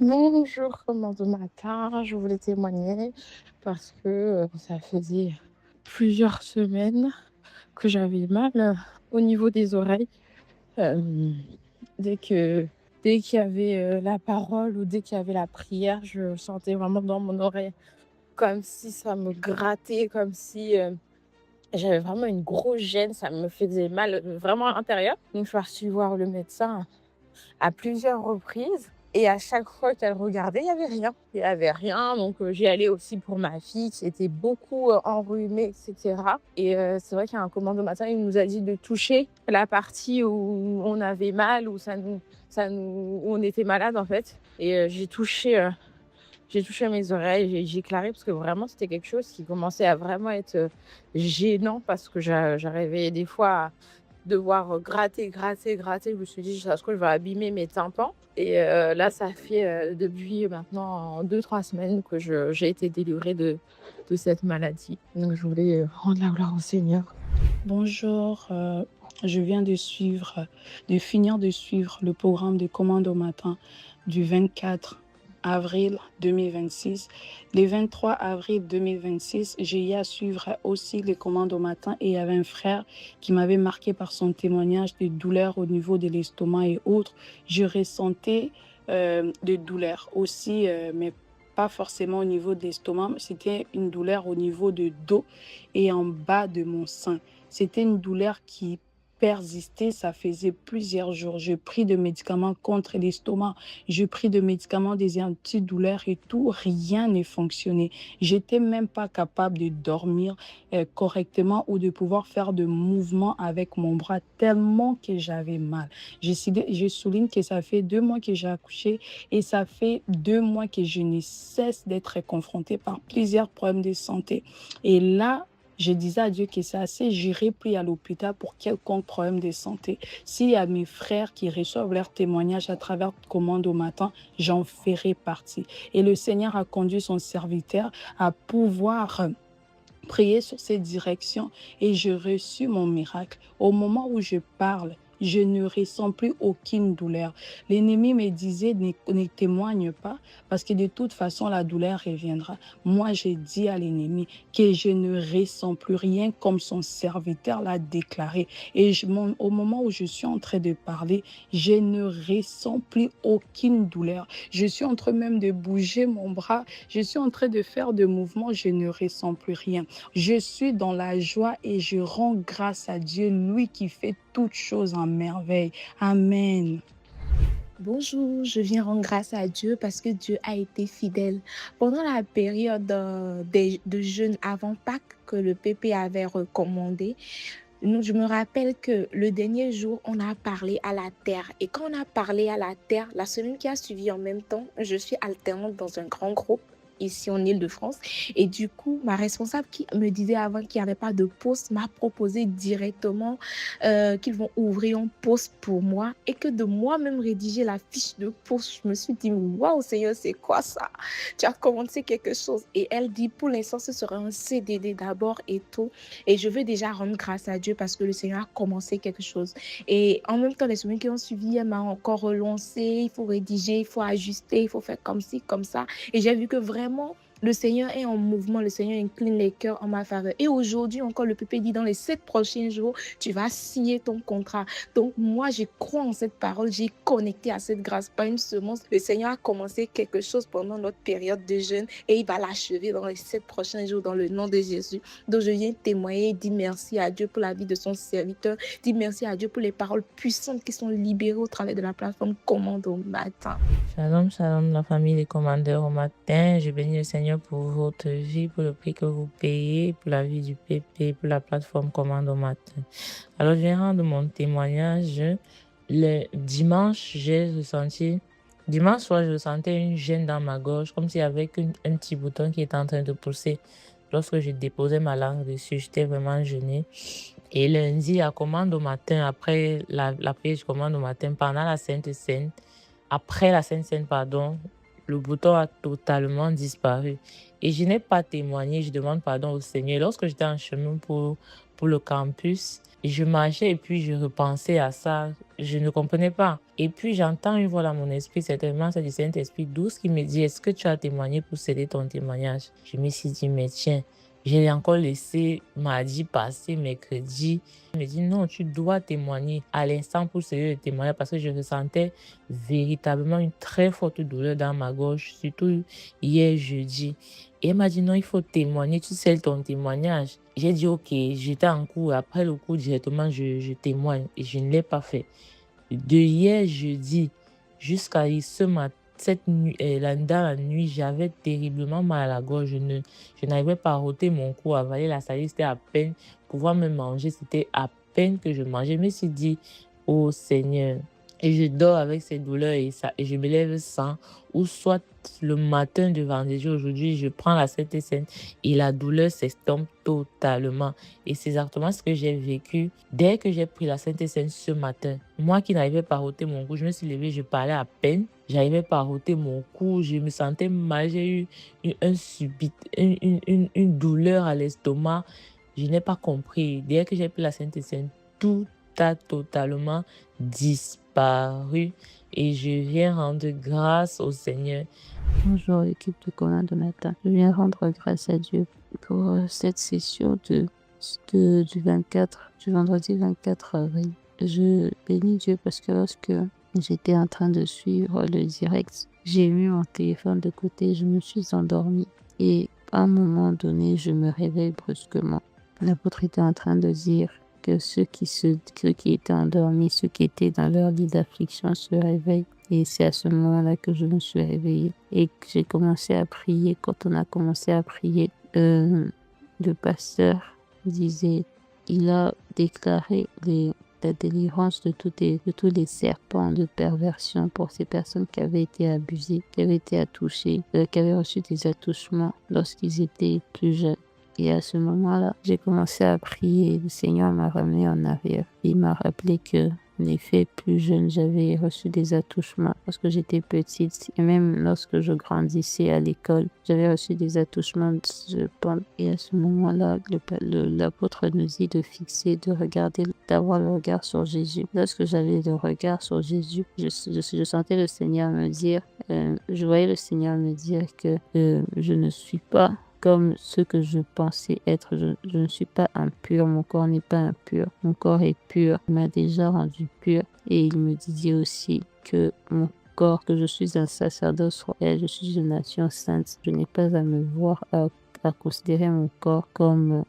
Bonjour, comment de matin, je voulais témoigner parce que ça faisait plusieurs semaines que j'avais mal au niveau des oreilles. Euh, dès que, dès qu'il y avait la parole ou dès qu'il y avait la prière, je sentais vraiment dans mon oreille comme si ça me grattait, comme si j'avais vraiment une grosse gêne, ça me faisait mal vraiment à l'intérieur. Donc je suis partie voir le médecin à plusieurs reprises et à chaque fois qu'elle regardait, il y avait rien. Il y avait rien, donc j'y allais aussi pour ma fille qui était beaucoup, enrhumée et cetera et c'est vrai qu'à un commando matin, il nous a dit de toucher la partie où on avait mal, où où on était malade, en fait et j'ai touché mes oreilles, j'ai claré parce que vraiment c'était quelque chose qui commençait à vraiment être, gênant parce que j'arrivais des fois à devoir, gratter, gratter, gratter. Je me suis dit: «Ça se trouve, je vais abîmer mes tympans» et là, ça fait, depuis maintenant 2 3 semaines que j'ai été délivrée de cette maladie. Donc je voulais, rendre la gloire au Seigneur. Bonjour, je viens de finir de suivre le programme de Commande au matin du 24 avril 2026. Le 23 avril 2026, j'ai eu à suivre aussi les commandes au matin et il y avait un frère qui m'avait marqué par son témoignage de douleurs au niveau de l'estomac et autres. Je ressentais des douleurs aussi, mais pas forcément au niveau de l'estomac, c'était une douleur au niveau de dos et en bas de mon sein. C'était une douleur qui persistait, ça faisait plusieurs jours. Je pris de médicaments contre l'estomac, je pris de médicaments, des antidouleurs et tout, rien ne fonctionnait. J'étais même pas capable de dormir correctement ou de pouvoir faire de mouvements avec mon bras tellement que j'avais mal. Je souligne que ça fait 2 mois que j'ai accouché et ça fait 2 mois que je ne cesse d'être confrontée par plusieurs problèmes de santé. Et là, je disais à Dieu que c'est assez, j'irai plus à l'hôpital pour quelconque problème de santé. S'il y a mes frères qui reçoivent leurs témoignages à travers Commande au matin, j'en ferai partie. Et le Seigneur a conduit son serviteur à pouvoir prier sur ces directions et j'ai reçu mon miracle. Au moment où je parle, je ne ressens plus aucune douleur. L'ennemi me disait ne témoigne pas parce que de toute façon la douleur reviendra. Moi, j'ai dit à l'ennemi que je ne ressens plus rien comme son serviteur l'a déclaré. Et au moment où je suis en train de parler, je ne ressens plus aucune douleur. Je suis en train même de bouger mon bras. Je suis en train de faire des mouvements. Je ne ressens plus rien. Je suis dans la joie et je rends grâce à Dieu, lui qui fait toutes choses en merveille. Amen. Bonjour, je viens rendre grâce à Dieu parce que Dieu a été fidèle. Pendant la période de jeûne avant Pâques que le PP avait recommandé, je me rappelle que le dernier jour, on a parlé à la terre. Et quand on a parlé à la terre, la semaine qui a suivi en même temps, je suis alternante dans un grand groupe ici en Île-de-France. Et du coup, ma responsable qui me disait avant qu'il n'y avait pas de poste m'a proposé directement qu'ils vont ouvrir un poste pour moi et que de moi-même rédiger la fiche de poste. Je me suis dit, waouh, Seigneur, c'est quoi ça? Tu as commencé quelque chose. Et elle dit, pour l'instant, ce sera un CDD d'abord et tout. Et je veux déjà rendre grâce à Dieu parce que le Seigneur a commencé quelque chose. Et en même temps, les semaines qui ont suivi, elle m'a encore relancé. Il faut rédiger, il faut ajuster, il faut faire comme ci, comme ça. Et j'ai vu que vraiment, le Seigneur est en mouvement, le Seigneur incline les cœurs en ma faveur. Et aujourd'hui encore, le pépé dit, dans les 7 prochains jours, tu vas signer ton contrat. Donc moi, je crois en cette parole, j'ai connecté à cette grâce, pas une semence. Le Seigneur a commencé quelque chose pendant notre période de jeûne et il va l'achever dans les 7 prochains jours dans le nom de Jésus. Donc je viens témoigner, dire merci à Dieu pour la vie de son serviteur, dire merci à Dieu pour les paroles puissantes qui sont libérées au travers de la plateforme Commande au matin. Shalom, shalom, la famille des commandeurs au matin. Je bénis le Seigneur pour votre vie, pour le prix que vous payez, pour la vie du PP, pour la plateforme Commande au matin. Alors, je viens rendre mon témoignage. Le dimanche, dimanche soir, je ressentais une gêne dans ma gorge, comme s'il y avait un petit bouton qui était en train de pousser. Lorsque je déposais ma langue dessus, j'étais vraiment gênée. Et lundi, à commande au matin, après la prière, je commande au matin, pendant la Sainte Seine, après la Sainte Seine, pardon, le bouton a totalement disparu. Et je n'ai pas témoigné, je demande pardon au Seigneur. Lorsque j'étais en chemin pour le campus, Et je marchais et puis je repensais à ça. Je ne comprenais pas. Et puis j'entends une voix dans mon esprit, certainement c'est du Saint-Esprit douce qui me dit, est-ce que tu as témoigné pour céder ton témoignage? Je me suis dit, mais tiens, j'ai encore laissé mardi passer, mercredi. Je me dis, non, tu dois témoigner à l'instant pour céder le témoignage parce que je ressentais véritablement une très forte douleur dans ma gorge, surtout hier jeudi. Et elle m'a dit, non, il faut témoigner, tu scelles ton témoignage. J'ai dit, ok, j'étais en cours. Après le cours, directement, je témoigne. Et je ne l'ai pas fait. De hier jeudi jusqu'à ce matin, cette nuit, dans la nuit, j'avais terriblement mal à la gorge. Je n'arrivais pas à ôter mon cou, avaler la salive, c'était à peine. Pouvoir me manger, c'était à peine que je mangeais. Je me suis dit, oh Seigneur. Et je dors avec ces douleurs et je me lève sans. Ou soit le matin de vendredi, aujourd'hui, je prends la Sainte Seine et la douleur s'estompe totalement. Et c'est exactement ce que j'ai vécu dès que j'ai pris la Sainte Seine ce matin. Moi qui n'arrivais pas à ôter mon cou, je me suis levée, je parlais à peine. J'arrivais pas à ôter mon cou, je me sentais mal. J'ai eu une douleur à l'estomac. Je n'ai pas compris. Dès que j'ai pris la Sainte Seine, tout a totalement disparu. Et je viens rendre grâce au Seigneur. Bonjour équipe de Commun de Matin. Je viens rendre grâce à Dieu pour cette session du vendredi 24 avril. Je bénis Dieu parce que lorsque j'étais en train de suivre le direct, j'ai mis mon téléphone de côté, je me suis endormie et à un moment donné, je me réveille brusquement. L'apôtre était en train de dire que ceux qui étaient endormis, ceux qui étaient dans leur lit d'affliction se réveillent. Et c'est à ce moment-là que je me suis réveillée et que j'ai commencé à prier. Quand on a commencé à prier, le pasteur disait, il a déclaré la délivrance de tous les serpents de perversion pour ces personnes qui avaient été abusées, qui avaient été attouchées, qui avaient reçu des attouchements lorsqu'ils étaient plus jeunes. Et à ce moment-là, j'ai commencé à prier. Le Seigneur m'a ramené en arrière. Il m'a rappelé que, en effet, plus jeune, j'avais reçu des attouchements lorsque j'étais petite. Et même lorsque je grandissais à l'école, j'avais reçu des attouchements. Et à ce moment-là, l'apôtre nous dit de fixer, de regarder, d'avoir le regard sur Jésus. Lorsque j'avais le regard sur Jésus, je sentais le Seigneur me dire, je voyais le Seigneur me dire que je ne suis pas comme ce que je pensais être. Je ne suis pas impur, mon corps n'est pas impur, mon corps est pur, il m'a déjà rendu pur. Et il me disait aussi que mon corps, que je suis un sacerdoce royal, je suis une nation sainte. Je n'ai pas à me voir, à considérer mon corps comme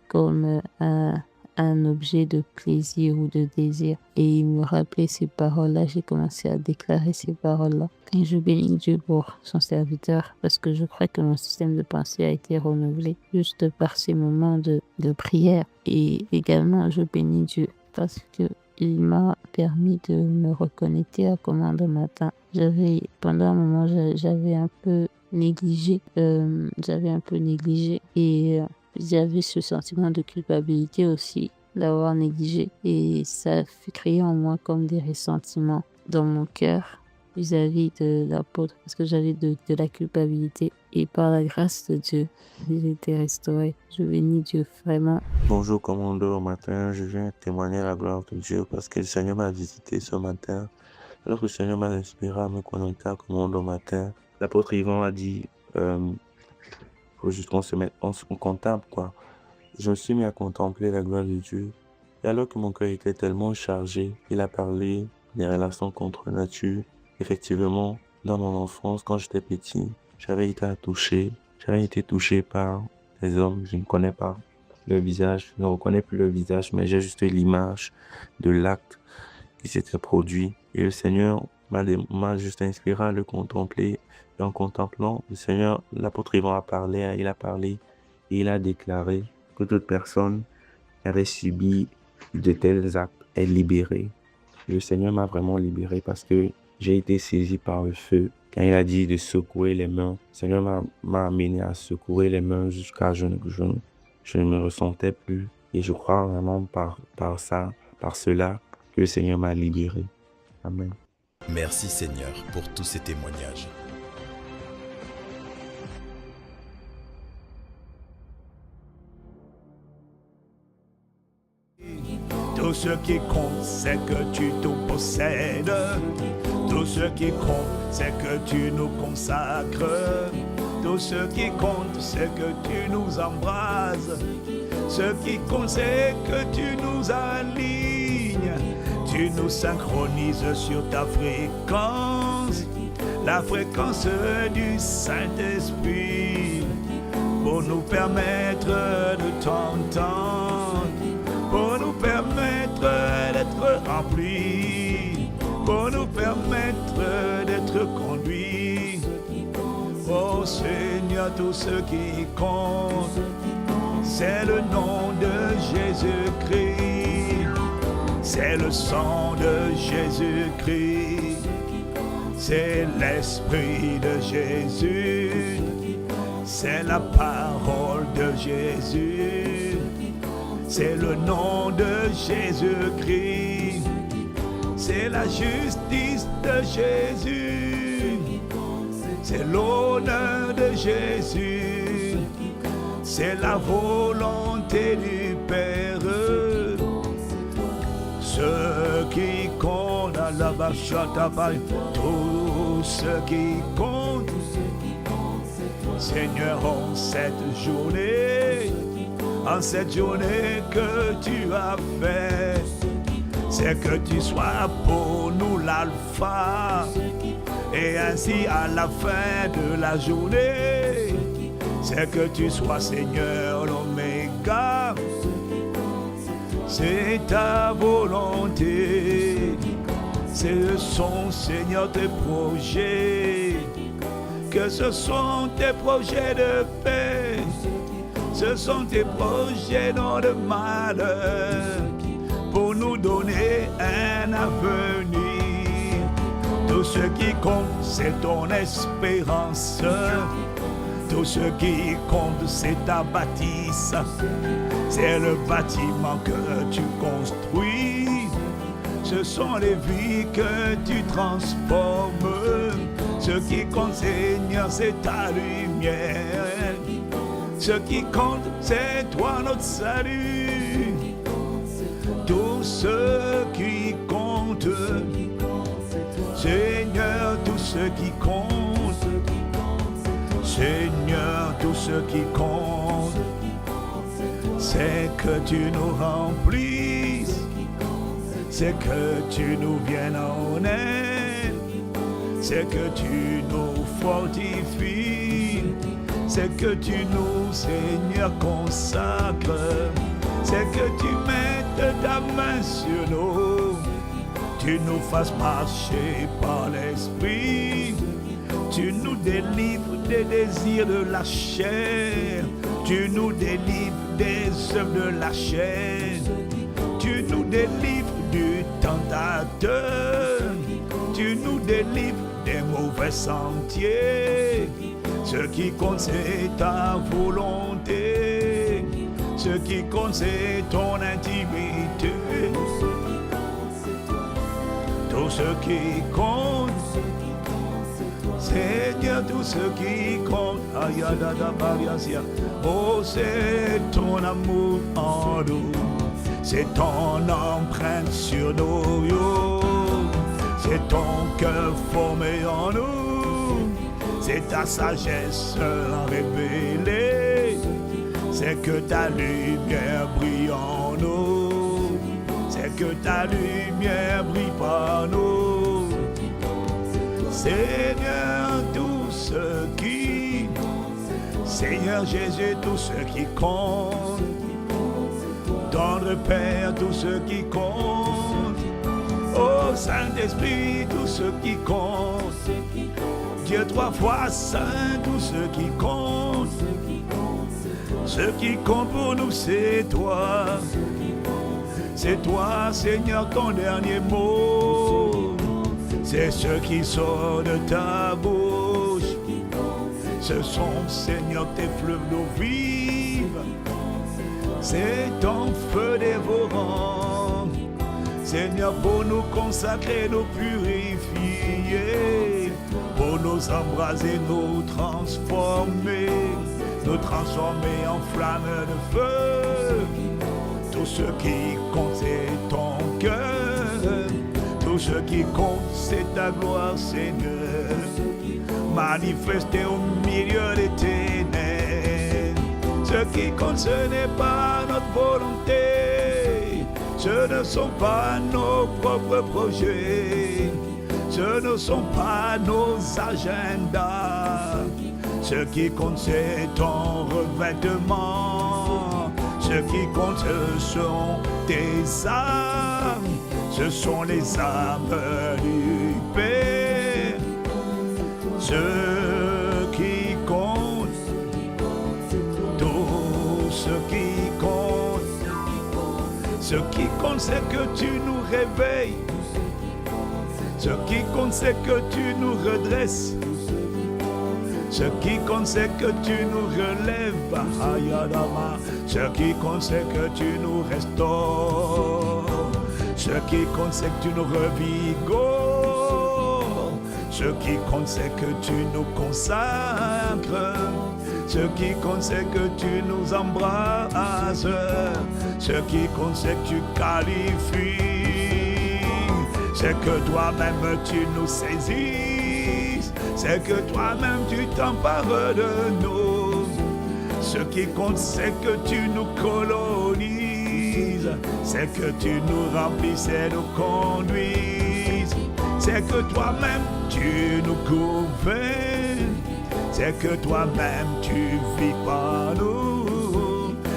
un objet de plaisir ou de désir. Et il me rappelait ces paroles-là, j'ai commencé à déclarer ces paroles-là. Et je bénis Dieu pour son serviteur parce que je crois que mon système de pensée a été renouvelé juste par ces moments de prière. Et également, je bénis Dieu parce que il m'a permis de me reconnecter à Commande Matin. Pendant un moment, j'avais un peu négligé et j'avais ce sentiment de culpabilité aussi d'avoir négligé et ça fait créer en moi comme des ressentiments dans mon cœur vis-à-vis de l'apôtre parce que j'avais de la culpabilité et par la grâce de Dieu, j'ai été restauré. Je bénis Dieu vraiment. Bonjour commandeur, au matin, je viens témoigner la gloire de Dieu parce que le Seigneur m'a visité ce matin. Alors que le Seigneur m'a inspiré à me connecter à commandeur au matin, l'apôtre Yvan a dit, faut juste qu'on se mette, on contemple quoi. Je me suis mis à contempler la gloire de Dieu. Et alors que mon cœur était tellement chargé, il a parlé des relations contre nature. Effectivement, dans mon enfance, quand j'étais petit, j'avais été touché par des hommes, je ne connais pas le visage, je ne reconnais plus le visage, mais j'ai juste l'image de l'acte qui s'était produit. Et le Seigneur m'a juste inspiré à le contempler. Et en contemplant, le Seigneur, l'apôtre Yvan a parlé et il a déclaré que toute personne qui avait subi de tels actes est libérée. Et le Seigneur m'a vraiment libéré parce que j'ai été saisi par le feu. Quand il a dit de secouer les mains, le Seigneur m'a amené à secouer les mains jusqu'à je ne me ressentais plus. Et je crois vraiment par cela que le Seigneur m'a libéré. Amen. Merci Seigneur pour tous ces témoignages. Tout ce qui compte, c'est que tu tout possèdes. Tout ce qui compte, c'est que tu nous consacres. Tout ce qui compte, c'est que tu nous embrases. Ce qui compte, c'est que tu nous alignes. Tu nous synchronises sur ta fréquence, la fréquence du Saint-Esprit, pour nous permettre de t'entendre, pour nous permettre d'être remplis, pour nous permettre d'être conduits. Oh Seigneur, tout ce qui compte, c'est le nom de Jésus-Christ, c'est le sang de Jésus-Christ, c'est l'Esprit de Jésus, c'est la parole de Jésus, c'est le nom de Jésus-Christ, c'est la justice de Jésus, c'est l'honneur de Jésus, c'est la volonté du Père. Ce qui compte à la bachatabaï, tout ce qui compte, Seigneur, en cette journée que tu as fait, c'est que tu sois pour nous l'alpha, et ainsi à la fin de la journée, c'est que tu sois Seigneur l'oméga. C'est ta volonté, ce sont Seigneur tes projets, que ce sont tes projets de paix, ce sont tes projets non de malheur, pour nous donner un avenir. Tout ce qui compte, c'est ton espérance. Tout ce qui compte, c'est ta bâtisse. C'est le bâtiment que tu construis. Ce sont les vies que tu transformes. Ce qui compte, Seigneur, c'est ta lumière. Ce qui compte, c'est toi notre salut. Tout ce qui compte, Seigneur, tout ce qui compte, Seigneur, tout ce qui compte, c'est que tu nous remplisses, c'est que tu nous viennes en aide, c'est que tu nous fortifies, c'est que tu nous, Seigneur, consacres, c'est que tu mettes ta main sur nous, tu nous fasses marcher par l'Esprit, tu nous délivres des désirs de la chair, tu nous délivres des œuvres de la chair, tu nous délivres du tentateur, tu nous délivres des mauvais sentiers. Ce qui compte, c'est ta volonté, ce qui compte, c'est ton intimité. Tout ce qui compte, Seigneur, tout ce qui compte, oh, c'est ton amour en nous, c'est ton empreinte sur nos yeux, c'est ton cœur formé en nous, c'est ta sagesse révélée, c'est que ta lumière brille en nous, c'est que ta lumière brille par nous. Seigneur, tout ce qui, Seigneur Jésus, tout ce qui compte, tendre Père, tout ce qui compte, oh Saint-Esprit, tout ce qui compte, Dieu trois fois saint, tout ce qui compte, ce qui compte pour nous, c'est toi, Seigneur, ton dernier mot. C'est ce qui sort de ta bouche. Ce sont, Seigneur, tes fleuves d'eau vive. C'est ton feu dévorant. Seigneur, pour nous consacrer, nous purifier, pour nous embraser, nous transformer en flammes de feu. Tout ce qui compte, c'est ton cœur. Tout ce qui compte, c'est ta gloire, Seigneur. Manifesté au milieu des ténèbres. Ce qui compte, ce n'est pas notre volonté. Ce ne sont pas nos propres projets. Ce ne sont pas nos agendas. Ce qui compte, c'est ton revêtement. Ce qui compte, ce sont tes âmes. Ce sont les âmes du Père. Ce qui compte, tout ce qui compte. Ce qui compte, c'est que tu nous réveilles. Ce qui compte, c'est que tu nous redresses. Ce qui compte, c'est que tu nous relèves. Ce qui compte, c'est que tu nous restaures. Ce qui compte, c'est que tu nous revigores. Ce qui compte, c'est que tu nous consacres. Ce qui compte, c'est que tu nous embrasses. Ce qui compte, c'est que tu qualifies. C'est que toi-même tu nous saisisses. C'est que toi-même tu t'empares de nous. Ce qui compte, c'est que tu nous colonises. C'est que tu nous remplisses et nous conduises. C'est que toi-même tu nous gouvernes. C'est que toi-même tu vis par nous.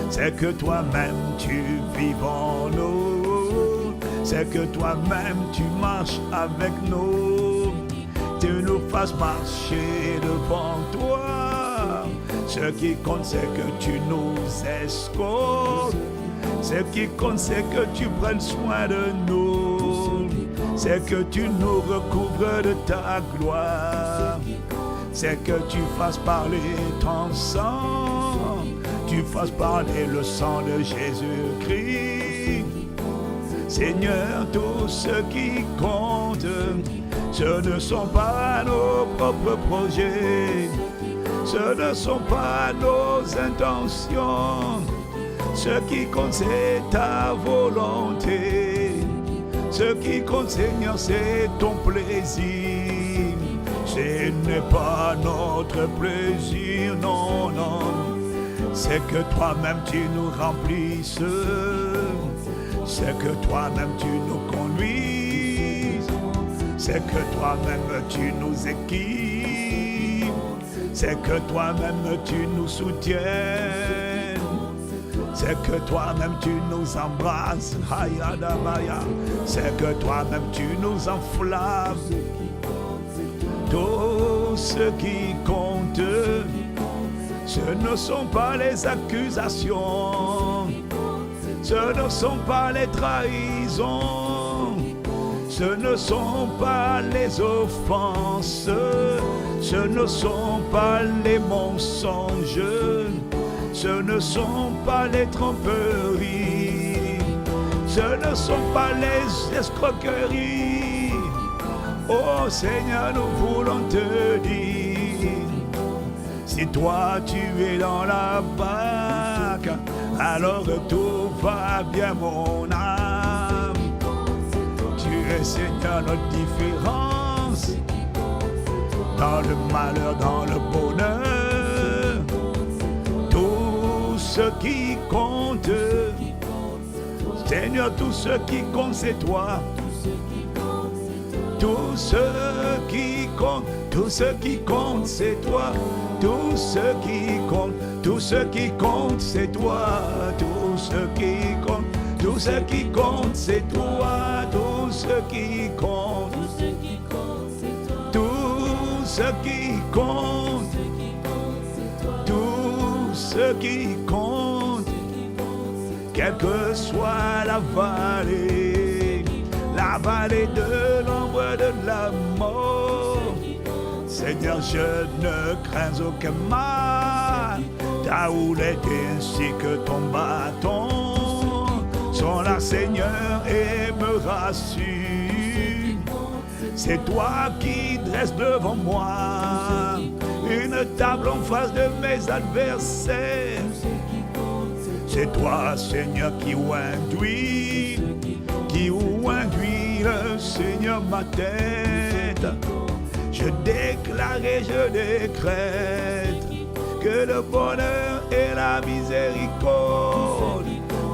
C'est que toi-même tu vis en nous. C'est que toi-même tu marches avec nous. Tu nous fasses marcher devant toi. Ce qui compte, c'est que tu nous escortes. Ce qui compte, c'est que tu prennes soin de nous. C'est que tu nous recouvres de ta gloire. C'est que tu fasses parler ton sang. Tu fasses parler le sang de Jésus-Christ. Seigneur, tout ce qui compte, ce ne sont pas nos propres projets. Ce ne sont pas nos intentions. Ce qui compte, c'est ta volonté. Ce qui compte, Seigneur, c'est ton plaisir. Ce n'est pas notre plaisir, non, non. C'est que toi-même tu nous remplisses. C'est que toi-même tu nous conduises. C'est que toi-même tu nous équipes. C'est que toi-même tu nous soutiennes. C'est que toi-même tu nous embrasses. C'est que toi-même tu nous enflammes. Tout ce qui compte, ce ne sont pas les accusations. Ce ne sont pas les trahisons. Ce ne sont pas les offenses. Ce ne sont pas les mensonges. Ce ne sont pas les tromperies. Ce ne sont pas les escroqueries. Oh Seigneur, nous voulons te dire, si toi tu es dans la barque, alors tout va bien mon âme. Tu es Seigneur notre différence, dans le malheur, dans le bonheur. Tout ce qui compte, Seigneur, tout ce qui compte c'est toi. Tout ce qui compte, tout ce qui compte c'est toi. Tout ce qui compte, tout ce qui compte c'est toi. Tout ce qui compte, tout ce qui compte c'est toi. Tout ce qui compte, tout ce qui compte, tout ce qui compte, quelle que soit la vallée de l'ombre de la mort. Seigneur, je ne crains aucun mal. Ta houlette ainsi que ton bâton sont là, Seigneur, et me rassurent. C'est toi qui dresses devant moi une table en face de mes adversaires. C'est toi, Seigneur, qui induit le Seigneur ma tête. Je déclare et je décrète que le bonheur et la miséricorde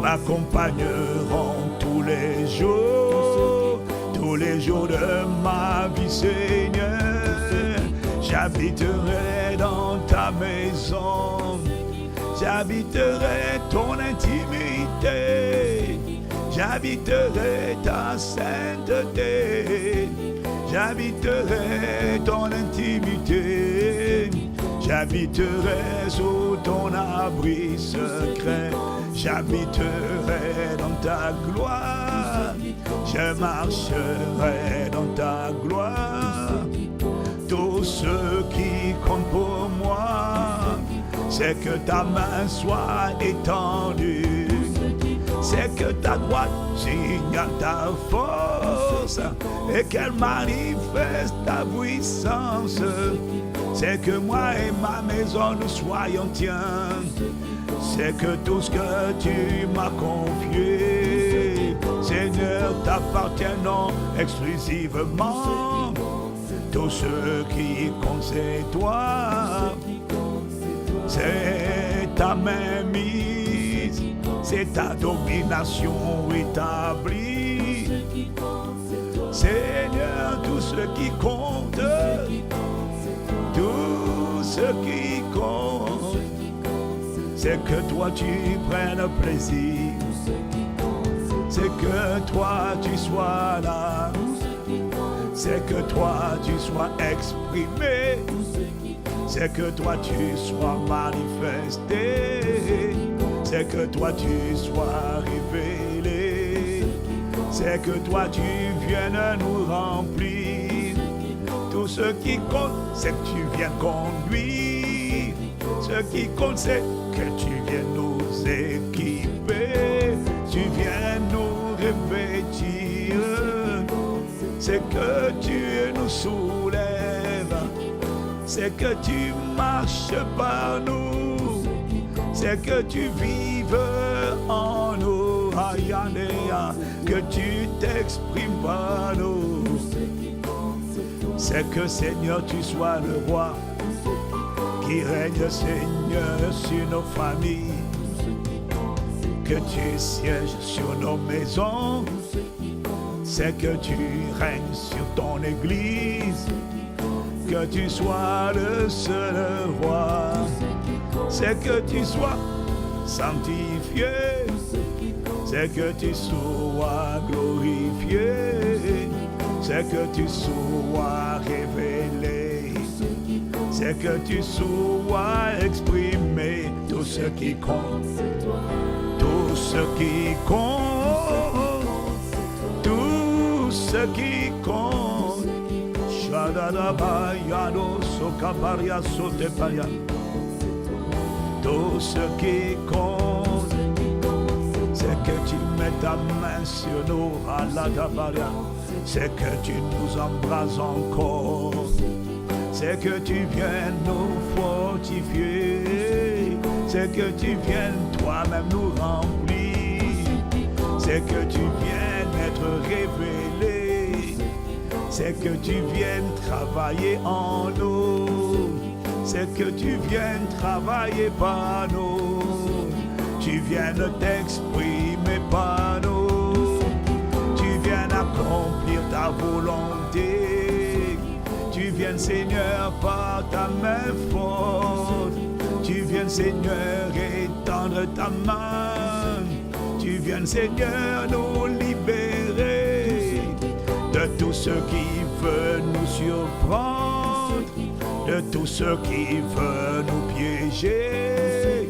m'accompagneront tous les jours de ma vie, Seigneur. J'habiterai dans ta maison, j'habiterai ton intimité, j'habiterai ta sainteté, j'habiterai ton intimité, j'habiterai sous ton abri secret, j'habiterai dans ta gloire, je marcherai dans ta gloire. Tout ce qui compte pour moi, c'est que ta main soit étendue, c'est que ta droite signale ta force et qu'elle manifeste ta puissance. C'est que moi et ma maison nous soyons tiens. C'est que tout ce que tu m'as confié, Seigneur, t'appartient non exclusivement. Tout ce qui compte c'est toi. C'est ta main mise, c'est ta domination établie. Seigneur, tout ce qui compte, tout ce qui compte, c'est que toi tu prennes plaisir, c'est que toi tu sois là, c'est que toi tu sois exprimé, c'est que toi tu sois manifesté, c'est que toi tu sois révélé, c'est que toi tu viennes nous remplir. Tout ce qui compte, c'est que tu viennes conduire. Ce qui compte, c'est que tu viennes nous équiper, tu viennes nous revêtir. C'est que tu nous soulèves, c'est que tu marches par nous, c'est que tu vives en nous, que tu t'exprimes par nous. C'est que Seigneur tu sois le roi, qui règne Seigneur sur nos familles, que tu sièges sur nos maisons, c'est que tu règnes sur ton église, que tu sois le seul roi, c'est que tu sois sanctifié, c'est que tu sois glorifié, c'est que tu sois révélé, c'est que tu sois exprimé. Tout ce qui compte, tout ce qui compte, tout ce qui compte. Tout ce qui compte, c'est que tu mets ta main sur nous, c'est que tu nous embrasses encore, c'est que tu viennes nous fortifier, c'est que tu viennes toi-même nous remplir, c'est que tu viennes être révélé, c'est que tu viennes travailler en nous, c'est que tu viennes travailler par nous, tu viennes t'exprimer par nous, tu viennes accomplir ta volonté, tu viennes Seigneur par ta main forte, tu viennes Seigneur étendre ta main, tu viennes Seigneur nous libérer de tout ce qui veut nous surprendre, de tout ce qui veut nous piéger.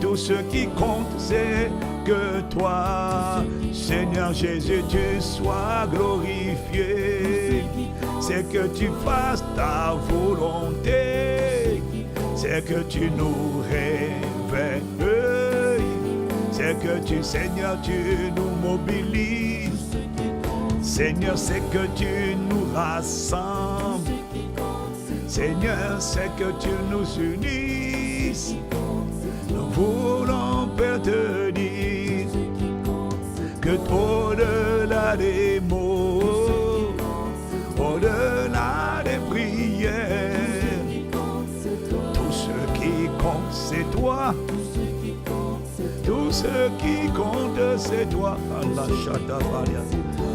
Tout ce qui compte, c'est que toi, Seigneur Jésus, tu sois glorifié. C'est que tu fasses ta volonté. C'est que tu nous révèles. C'est que tu, Seigneur, tu nous mobilises. Seigneur, c'est que tu nous rassembles. Seigneur, c'est que tu nous unisses. Nous voulons, Père, te au-delà des mots, au-delà des prières. Tout ce qui compte, c'est toi. Tout ce qui compte, c'est toi. Allah Shatabaya.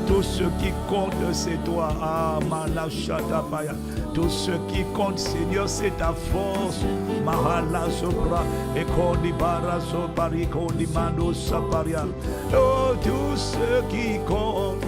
Tout ce qui compte, c'est toi. Amala Shatabaya. Tout ce qui compte, Seigneur, c'est ta force. Mahala Sopra. Et Kodibara Sopari, Kodimando Saparia. Oh, tout ce qui compte.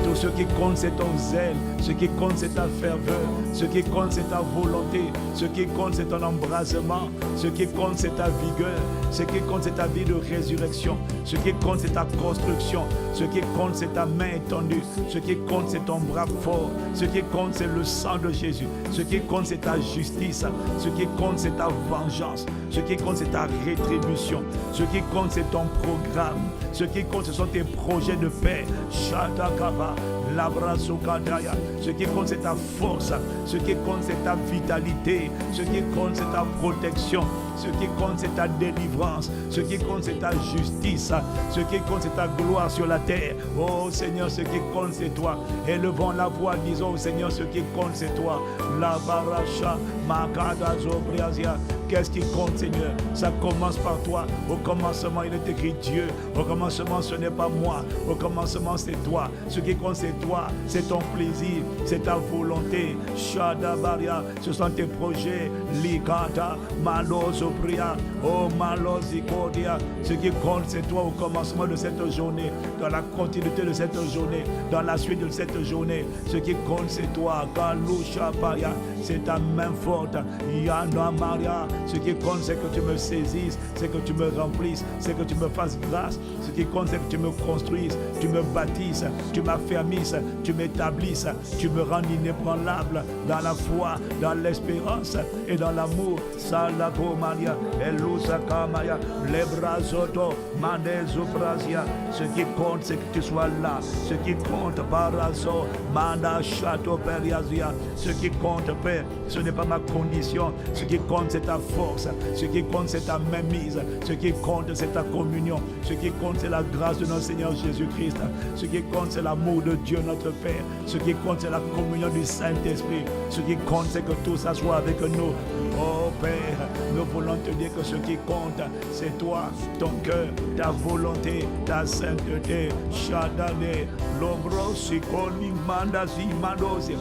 Tout ce qui compte, c'est ton zèle. Ce qui compte, c'est ta ferveur. Ce qui compte, c'est ta volonté. Ce qui compte, c'est ton embrasement. Ce qui compte, c'est ta vigueur. Ce qui compte, c'est ta vie de résurrection. Ce qui compte, c'est ta construction. Ce qui compte, c'est ta main étendue. Ce qui compte, c'est ton bras fort. Ce qui compte, c'est le sang de Jésus. Ce qui compte, c'est ta justice. Ce qui compte, c'est ta vengeance. Ce qui compte, c'est ta rétribution. Ce qui compte, c'est ton programme. Ce qui compte, ce sont tes projets de paix. Shatakaba, Labrasukadaya. Ce qui compte, c'est ta force. Ce qui compte, c'est ta vitalité. Ce qui compte, c'est ta protection. Ce qui compte, c'est ta délivrance. Ce qui compte, c'est ta justice. Ce qui compte, c'est ta gloire sur la terre. Oh Seigneur, ce qui compte, c'est toi. Élevons la voix, disons au Seigneur, ce qui compte, c'est toi. La baracha, makada zobriazia. Qu'est-ce qui compte, Seigneur? Ça commence par toi. Au commencement, il est écrit Dieu. Au commencement, ce n'est pas moi. Au commencement, c'est toi. Ce qui compte, c'est toi. C'est ton plaisir. C'est ta volonté. Shadabaria. Ce sont tes projets. Likata, Malosopria. Oh, Malosikodia. Ce qui compte, c'est toi au commencement de cette journée. Dans la continuité de cette journée. Dans la suite de cette journée. Ce qui compte, c'est toi. Kalushapaya. C'est ta main forte. Yana Maria. Ce qui compte, c'est que tu me saisisses, c'est que tu me remplisses, c'est que tu me fasses grâce. Ce qui compte, c'est que tu me construises, tu me bâtisses, tu m'affermisses, tu m'établisses, tu me rends inébranlable dans la foi, dans l'espérance et dans l'amour. Salako Maria, Elusaka Maya, Lebrazoto, Mandezoprazia. Ce qui compte, c'est que tu sois là. Ce qui compte, Barazo, Manda Chateau Periazia. Ce qui compte, Père, ce n'est pas ma condition. Ce qui compte, c'est ta force. Ce qui compte, c'est ta mainmise. Ce qui compte, c'est ta communion. Ce qui compte, c'est la grâce de notre Seigneur Jésus-Christ. Ce qui compte, c'est l'amour de Dieu notre Père. Ce qui compte, c'est la communion du Saint-Esprit. Ce qui compte, c'est que tout ça soit avec nous. Oh Père, nous voulons te dire que ce qui compte, c'est toi, ton cœur, ta volonté, ta sainteté. Shadane, Lombro, Sikoni, Mandasi, Mandosia.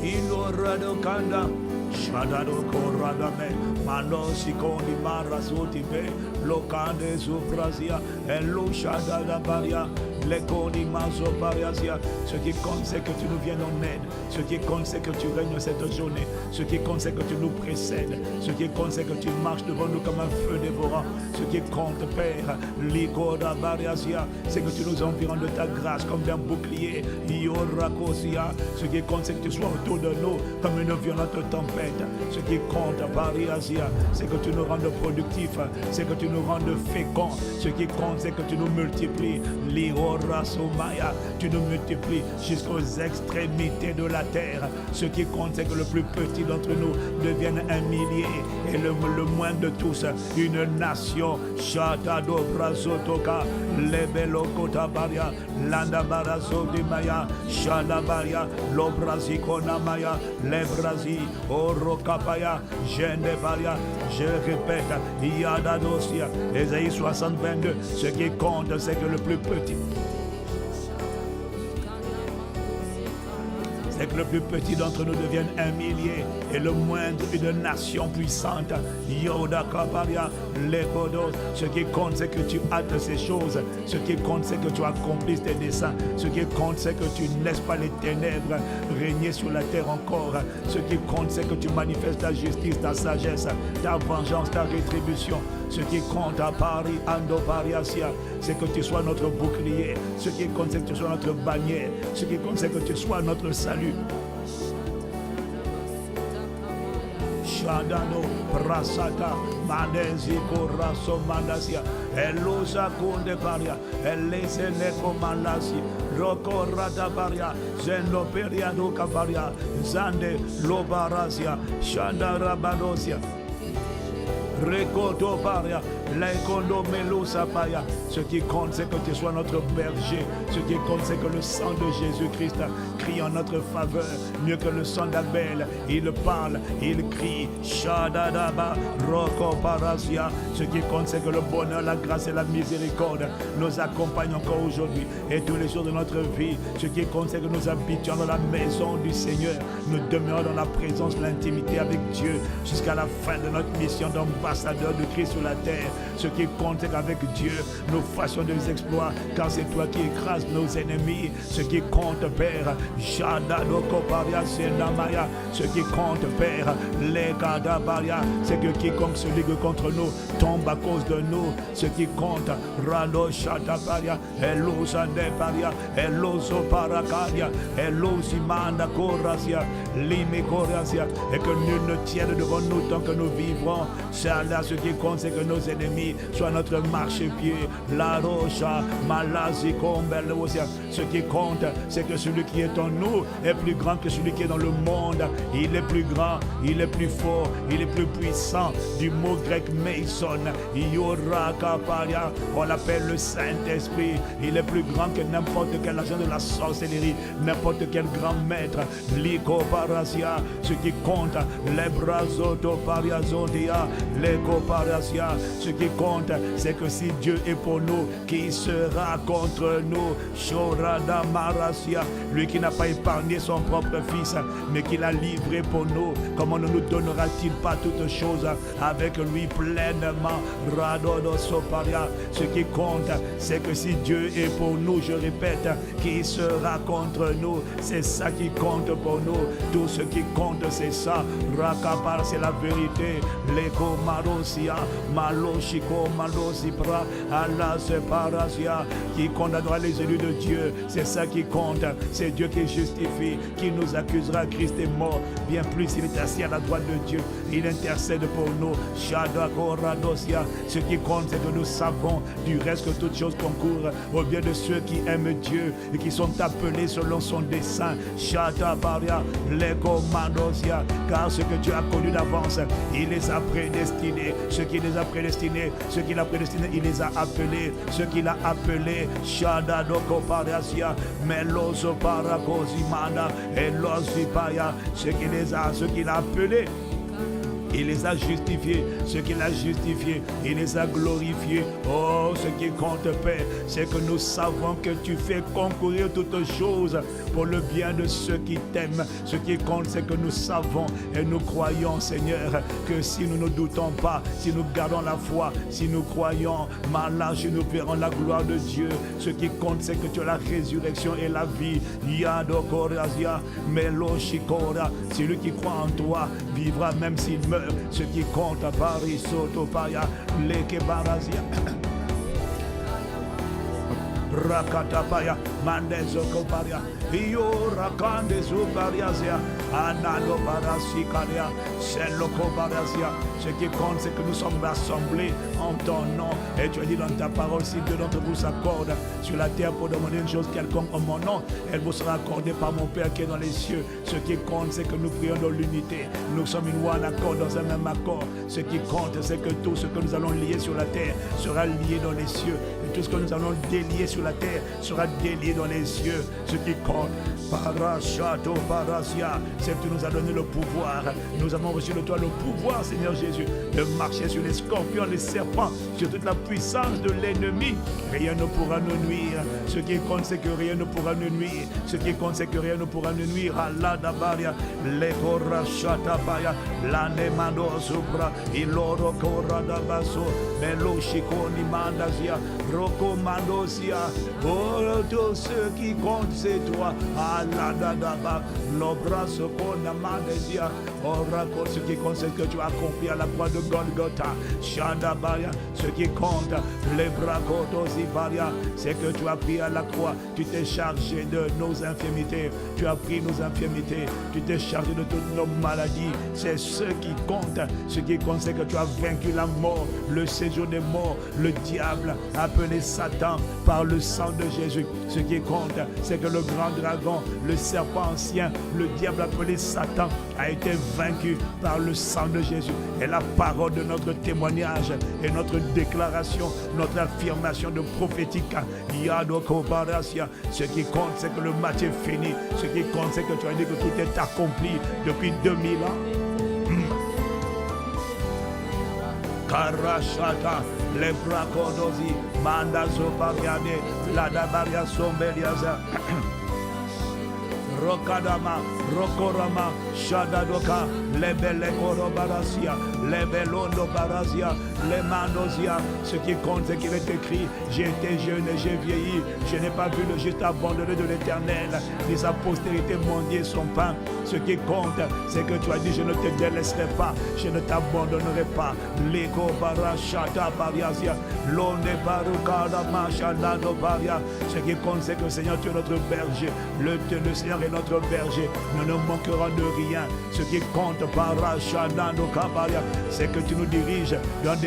Inorado Kanda. Shadado Koradame, Mano Sikoni Marasuti Be, Lokande Zufrazia, Elo Shadada Baria, Lekoni Maso Bariasia. Ce qui compte, c'est que tu nous viennes en aide. Ce qui compte, c'est que tu règnes cette journée. Ce qui compte, c'est que tu nous précèdes. Ce qui compte, c'est que tu marches devant nous comme un feu dévorant. Ce qui compte, Père, Likoda Bariasia, c'est que tu nous environnes de ta grâce comme d'un bouclier. Iorakosia. Ce qui compte, c'est que tu sois autour de nous comme une violente tempête. Ce qui compte à Paris Asia, c'est que tu nous rendes productifs, c'est que tu nous rendes féconds. Ce qui compte, c'est que tu nous multiplies. Liorasomaya, tu nous multiplies jusqu'aux extrémités de la terre. Ce qui compte, c'est que le plus petit d'entre nous devienne un millier et le moindre de tous une nation. Shatado Brazotoka, Lebelokotabaria, Landabarazotimaya, Shalabaria, Lobrazikonamaya, Lebrazi, Orokapaya, Gendebaria. Je répète, Yadadosia, Ésaïe 60, 22. Ce qui compte, c'est que le plus petit, c'est que le plus petit d'entre nous devienne un millier et le moindre une nation puissante. Yoda Kaparia, Lekodos. Ce qui compte, c'est que tu hâtes ces choses. Ce qui compte, c'est que tu accomplisses tes desseins. Ce qui compte, c'est que tu ne laisses pas les ténèbres régner sur la terre encore. Ce qui compte, c'est que tu manifestes ta justice, ta sagesse, ta vengeance, ta rétribution. Ce qui compte à Paris, Ando Pariasia, c'est que tu sois notre bouclier. Ce qui compte, c'est que tu sois notre bannière. Ce qui compte, c'est que tu sois notre salut. Shadano, Prasata, Mandeziko, Raso, Mandasia, Elosa, Kunde Paria, Eleseneko, Malasi, Roko, Radabaria, Zendo, Periado, Caparia, Zande, Lobarasia, Shanda, Rabadosia. Rekoto Paria, Ce qui compte, c'est que tu sois notre berger. Ce qui compte, c'est que le sang de Jésus-Christ crie en notre faveur, mieux que le sang d'Abel. Il parle, il crie. Shadadaba, Roko Parasia. Ce qui compte, c'est que le bonheur, la grâce et la miséricorde nous accompagnent encore aujourd'hui et tous les jours de notre vie. Ce qui compte, c'est que nous habitions dans la maison du Seigneur. Nous demeurons dans la présence, l'intimité avec Dieu jusqu'à la fin de notre mission d'ambassadeur de Christ sur la terre. Ce qui compte, c'est qu'avec Dieu, nous fassions des exploits, car c'est toi qui écrases nos ennemis. Ce qui compte, Père, ce qui compte, Père, c'est que quiconque se ligue contre nous tombe à cause de nous. Ce qui compte, Rado Shataparia, Elosa Deparia, Eloso Paracaria, Elosimanda Corasia, Lime Corasia, et que nul ne tienne devant nous tant que nous vivrons. C'est là ce qui compte, c'est que nos ennemis soient notre marchepied. La Rocha, Malazi, Combelosia. Ce qui compte, c'est que celui qui est en nous est plus grand que celui qui est dans le monde. Il est plus grand, il est plus fort, il est plus puissant. Du mot grec Mason, Yorakaparia, on l'appelle le Saint-Esprit. Il est plus grand que n'importe quel agent de la sorcellerie, n'importe quel grand maître. Liko Parasia, ce qui compte, les brazoto pariazodia, l'eko parasia. Ce qui compte, c'est que si Dieu est pour nous, qui sera contre nous? Shorada Marasia, lui qui n'a pas épargné son propre fils, mais qui l'a livré pour nous, comment ne nous donnera-t-il pas toutes choses avec lui pleinement? Radodo Soparia, ce qui compte, c'est que si Dieu est pour nous, je répète, qui sera contre nous? C'est ça qui compte pour nous. Tout ce qui compte, c'est ça. Rakapar, c'est la vérité. Leko Marosia, Maloshiko Malosipra, Allah Separasia, qui condamnera les élus de Dieu. C'est ça qui compte. C'est Dieu qui justifie. Qui nous accusera? Christ est mort. Bien plus, il est assis à la droite de Dieu. Il intercède pour nous. Shadako Radosia. Ce qui compte, c'est que nous savons du reste que toutes choses concourent au bien de ceux qui aiment Dieu et qui sont appelés selon son dessein. Shatabaria, Leko Mandosia. Car ce que Dieu a connu d'avance, il les a prédestinés. Ceux qui les a prédestinés, ceux qu'il a prédestinés, il les a appelés. Ceux qu'il a appelés, Shadadoko Parasia, Meloso Paracosimana, Elosipaya. Ceux qu'il a appelés, il les a justifiés. Ce qu'il a justifié, il les a glorifiés. Oh, ce qui compte, Père, c'est que nous savons que tu fais concourir toutes choses pour le bien de ceux qui t'aiment. Ce qui compte, c'est que nous savons et nous croyons, Seigneur, que si nous ne doutons pas, si nous gardons la foi, si nous croyons, malâche, nous verrons la gloire de Dieu. Ce qui compte, c'est que tu as la résurrection et la vie. Yadokorazia, Meloshikora. Celui qui croit en toi vivra même s'il meurt. Ce qui compte, Paris, Sotopaya, Lekebarazia. Rakatapaya, Mandezokoparia, Io Rakande Zubariazia, Anado Barasikaria, Seloko Barazia. Ce qui compte, c'est que nous sommes rassemblés en ton nom. Et tu as dit dans ta parole, si deux d'entre vous s'accordent sur la terre pour demander une chose quelconque en mon nom, elle vous sera accordée par mon Père qui est dans les cieux. Ce qui compte, c'est que nous prions dans l'unité. Nous sommes une voix en accord, dans un même accord. Ce qui compte, c'est que tout ce que nous allons lier sur la terre sera lié dans les cieux. Et tout ce que nous allons délier sur la terre sera délié dans les cieux. Ce qui compte, Parachato Parasia, c'est que tu nous as donné le pouvoir. Nous avons reçu de toi le pouvoir, Seigneur Jésus, de marcher sur les scorpions, les serpents, sur toute la puissance de l'ennemi. Rien ne pourra nous nuire. Ce qui compte, c'est que rien ne pourra nous nuire. Ce qui compte, c'est que rien ne pourra nous nuire. Allah Dabaria, Lekora Shatabaya, Lanemando Supra, Iloro Kora Dabaso, Meloshiko Nimandazia, Roko Mandosia. Oh, tout ce qui compte, c'est toi. Allah Dadaba, Lobraso Konamandesia. Oracle, ce qui compte, c'est que tu as accompli à la croix de Golgotha. Shandabaya, ce qui compte, les Bracotozibaria, c'est que tu as pris à la croix, tu t'es chargé de nos infirmités, tu as pris nos infirmités, tu t'es chargé de toutes nos maladies. C'est ce qui compte. Ce qui compte, c'est que tu as vaincu la mort, le séjour des morts, le diable, appelé appelé Satan par le sang de Jésus. Ce qui compte, c'est que le grand dragon, le serpent ancien, le diable appelé Satan, a été vaincu par le sang de Jésus. Et la parole de notre témoignage et notre déclaration, notre affirmation de prophétique, ce qui compte, c'est que le match est fini. Ce qui compte, c'est que tu as dit que tout est accompli depuis 2000 ans. Karashata, le brakodozi, mandazo pariade, la dabaria sombeliaza. Rokadama, Rokorama, Shadadoka, Lebele Korobarasia, Lebelondo Barasia, Lemandosia. Ce qui compte, c'est qu'il est écrit: j'ai été jeune et j'ai vieilli. Je n'ai pas vu le juste abandonné de l'Éternel, ni sa postérité mendier son pain. Ce qui compte, c'est que tu as dit: je ne te délaisserai pas, je ne t'abandonnerai pas. Lego Barashata Bariasia, Londe Barukada Machadado Baria. Ce qui compte, c'est que le Seigneur, tu es notre berger. Le Seigneur est notre berger. Nous ne manquerons de rien. Ce qui compte, Barashadado Kabaria, c'est que tu nous diriges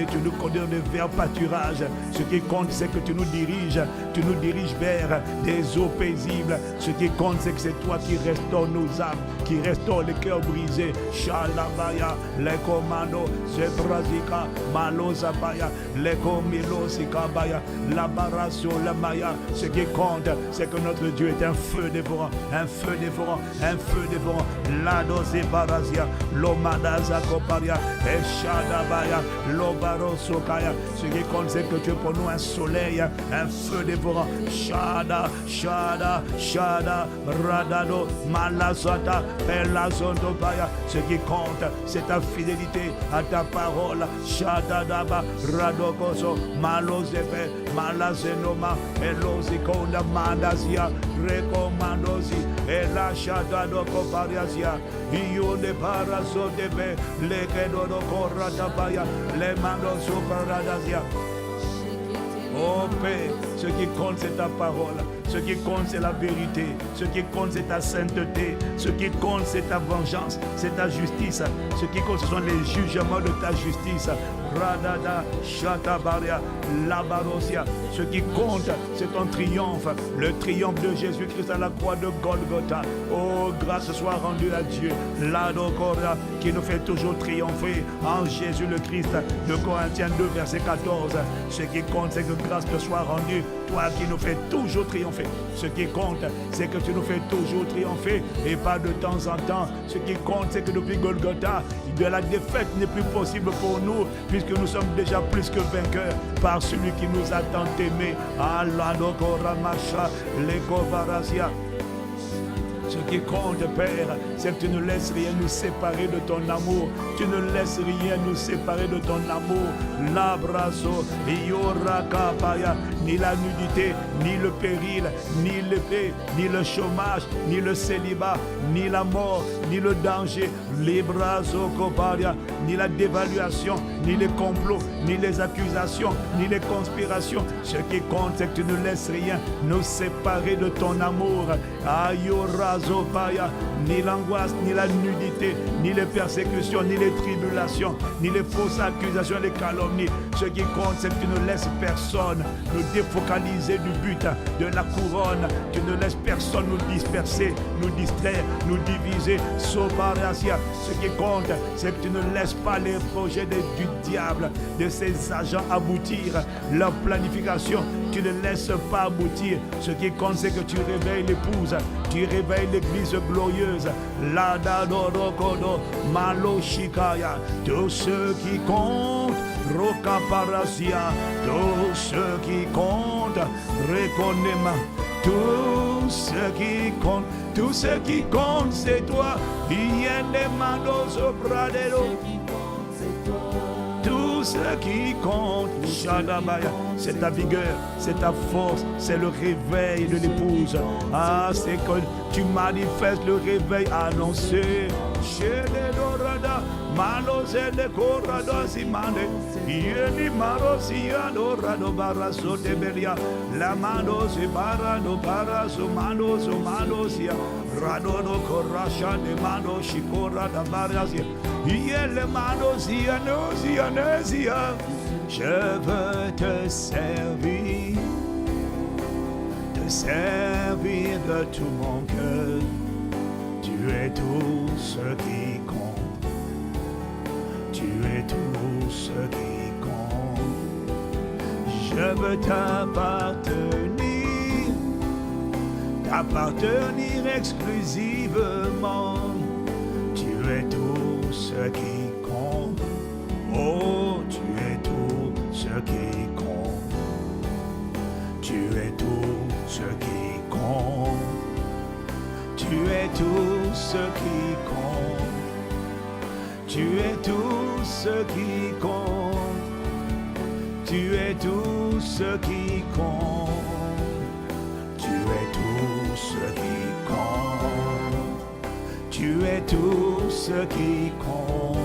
tu nous conduis dans des verts pâturages. Ce qui compte, c'est que tu nous diriges vers des eaux paisibles. Ce qui compte, c'est que c'est toi qui restaure nos âmes, qui restaure les cœurs brisés. Shalabaya, les commandos, Zebrazika, Malozabaya, les Komilosikabaya, la Barasso, la Maya. Ce qui compte, c'est que notre Dieu est un feu dévorant, un feu dévorant, un feu dévorant. Ladose Barazia, Lomadaza Koparia, Eshadabaya, Lobarosokaya. Ce qui compte, c'est que tu es pour nous un soleil, un feu dévorant. Shada, Shada, Shada, Radado, Malasata, Pelazondobaya. Ce qui compte, c'est ta fidélité à ta parole. Shada Daba, Radokoso, Malozepe, Malazenoma, Elozikonda Mandazia, Recomandosi, Ela Shada Dokopariasia, Ione Paraso Debe, Lekedodo Koratabaya, Le Mandoso Paradazia. Oh Père, ce qui compte, c'est ta parole. Ce qui compte, c'est la vérité. Ce qui compte, c'est ta sainteté. Ce qui compte, c'est ta vengeance, c'est ta justice. Ce qui compte, ce sont les jugements de ta justice. Radada, Shatabaria, Labarosia. Ce qui compte, c'est ton triomphe. Le triomphe de Jésus-Christ à la croix de Golgotha. Oh, grâce soit rendue à Dieu. L'Adokora, qui nous fait toujours triompher en Jésus le Christ. De Corinthiens 2, verset 14. Ce qui compte, c'est que grâce te soit rendue. Toi qui nous fais toujours triompher. Ce qui compte, c'est que tu nous fais toujours triompher et pas de temps en temps. Ce qui compte, c'est que depuis Golgotha, de la défaite n'est plus possible pour nous, puisque nous sommes déjà plus que vainqueurs par celui qui nous a tant aimés. Allah Nokoramasha Lekovarasia. Ce qui compte, Père, c'est que tu ne laisses rien nous séparer de ton amour. Tu ne laisses rien nous séparer de ton amour. L'abrazo, Yorakapaya, ni la nudité, ni le péril, ni l'épée, ni le chômage, ni le célibat, ni la mort, ni le danger, l'Ibrazo Koparia, ni la dévaluation, ni les complots, ni les accusations, ni les conspirations. Ce qui compte, c'est que tu ne laisses rien nous séparer de ton amour. Ayorazopaya, ni l'angoisse, ni la nudité, ni les persécutions, ni les tribulations, ni les fausses accusations, les calomnies. Ce qui compte, c'est que tu ne laisses personne nous défocaliser du but de la couronne. Tu ne laisses personne nous disperser, nous distraire, nous diviser. Soparasia. Ce qui compte, c'est que tu ne laisses pas les projets du diable, de ses agents aboutir. Leur planification, tu ne laisses pas aboutir. Ce qui compte, c'est que tu réveilles l'épouse, tu réveilles l'église glorieuse. Ladadorokodo, Maloshikaya. Tout ce qui compte, Rokaparasia. Tout ce qui compte, Rekonema. Tout ce qui compte, tout ce qui compte, c'est toi. Tout ce qui compte, Shadabaya, c'est ta vigueur, c'est ta force, c'est le réveil de l'épouse. Ah, c'est que tu manifestes le réveil annoncé. Chez les dorada, malos et les corrados, imande, yeni maros, yano, rado, baraso, de belia, la manos, et barano, baraso, manos, ya, rado, no, corracha, de manos, chicora, da barasia, yele manos, yanos, yanesia. Je veux te servir de tout mon cœur. Tu es tout ce qui compte. Tu es tout ce qui compte. Je veux t'appartenir exclusivement. Tu es tout ce qui compte. Oh, tu es tout ce qui compte. Tu es tout ce qui compte. Tu es tout ce qui compte. Tu es tout ce qui compte. Tu es tout ce qui compte. Tu es tout ce qui compte. Tu es tout ce qui compte.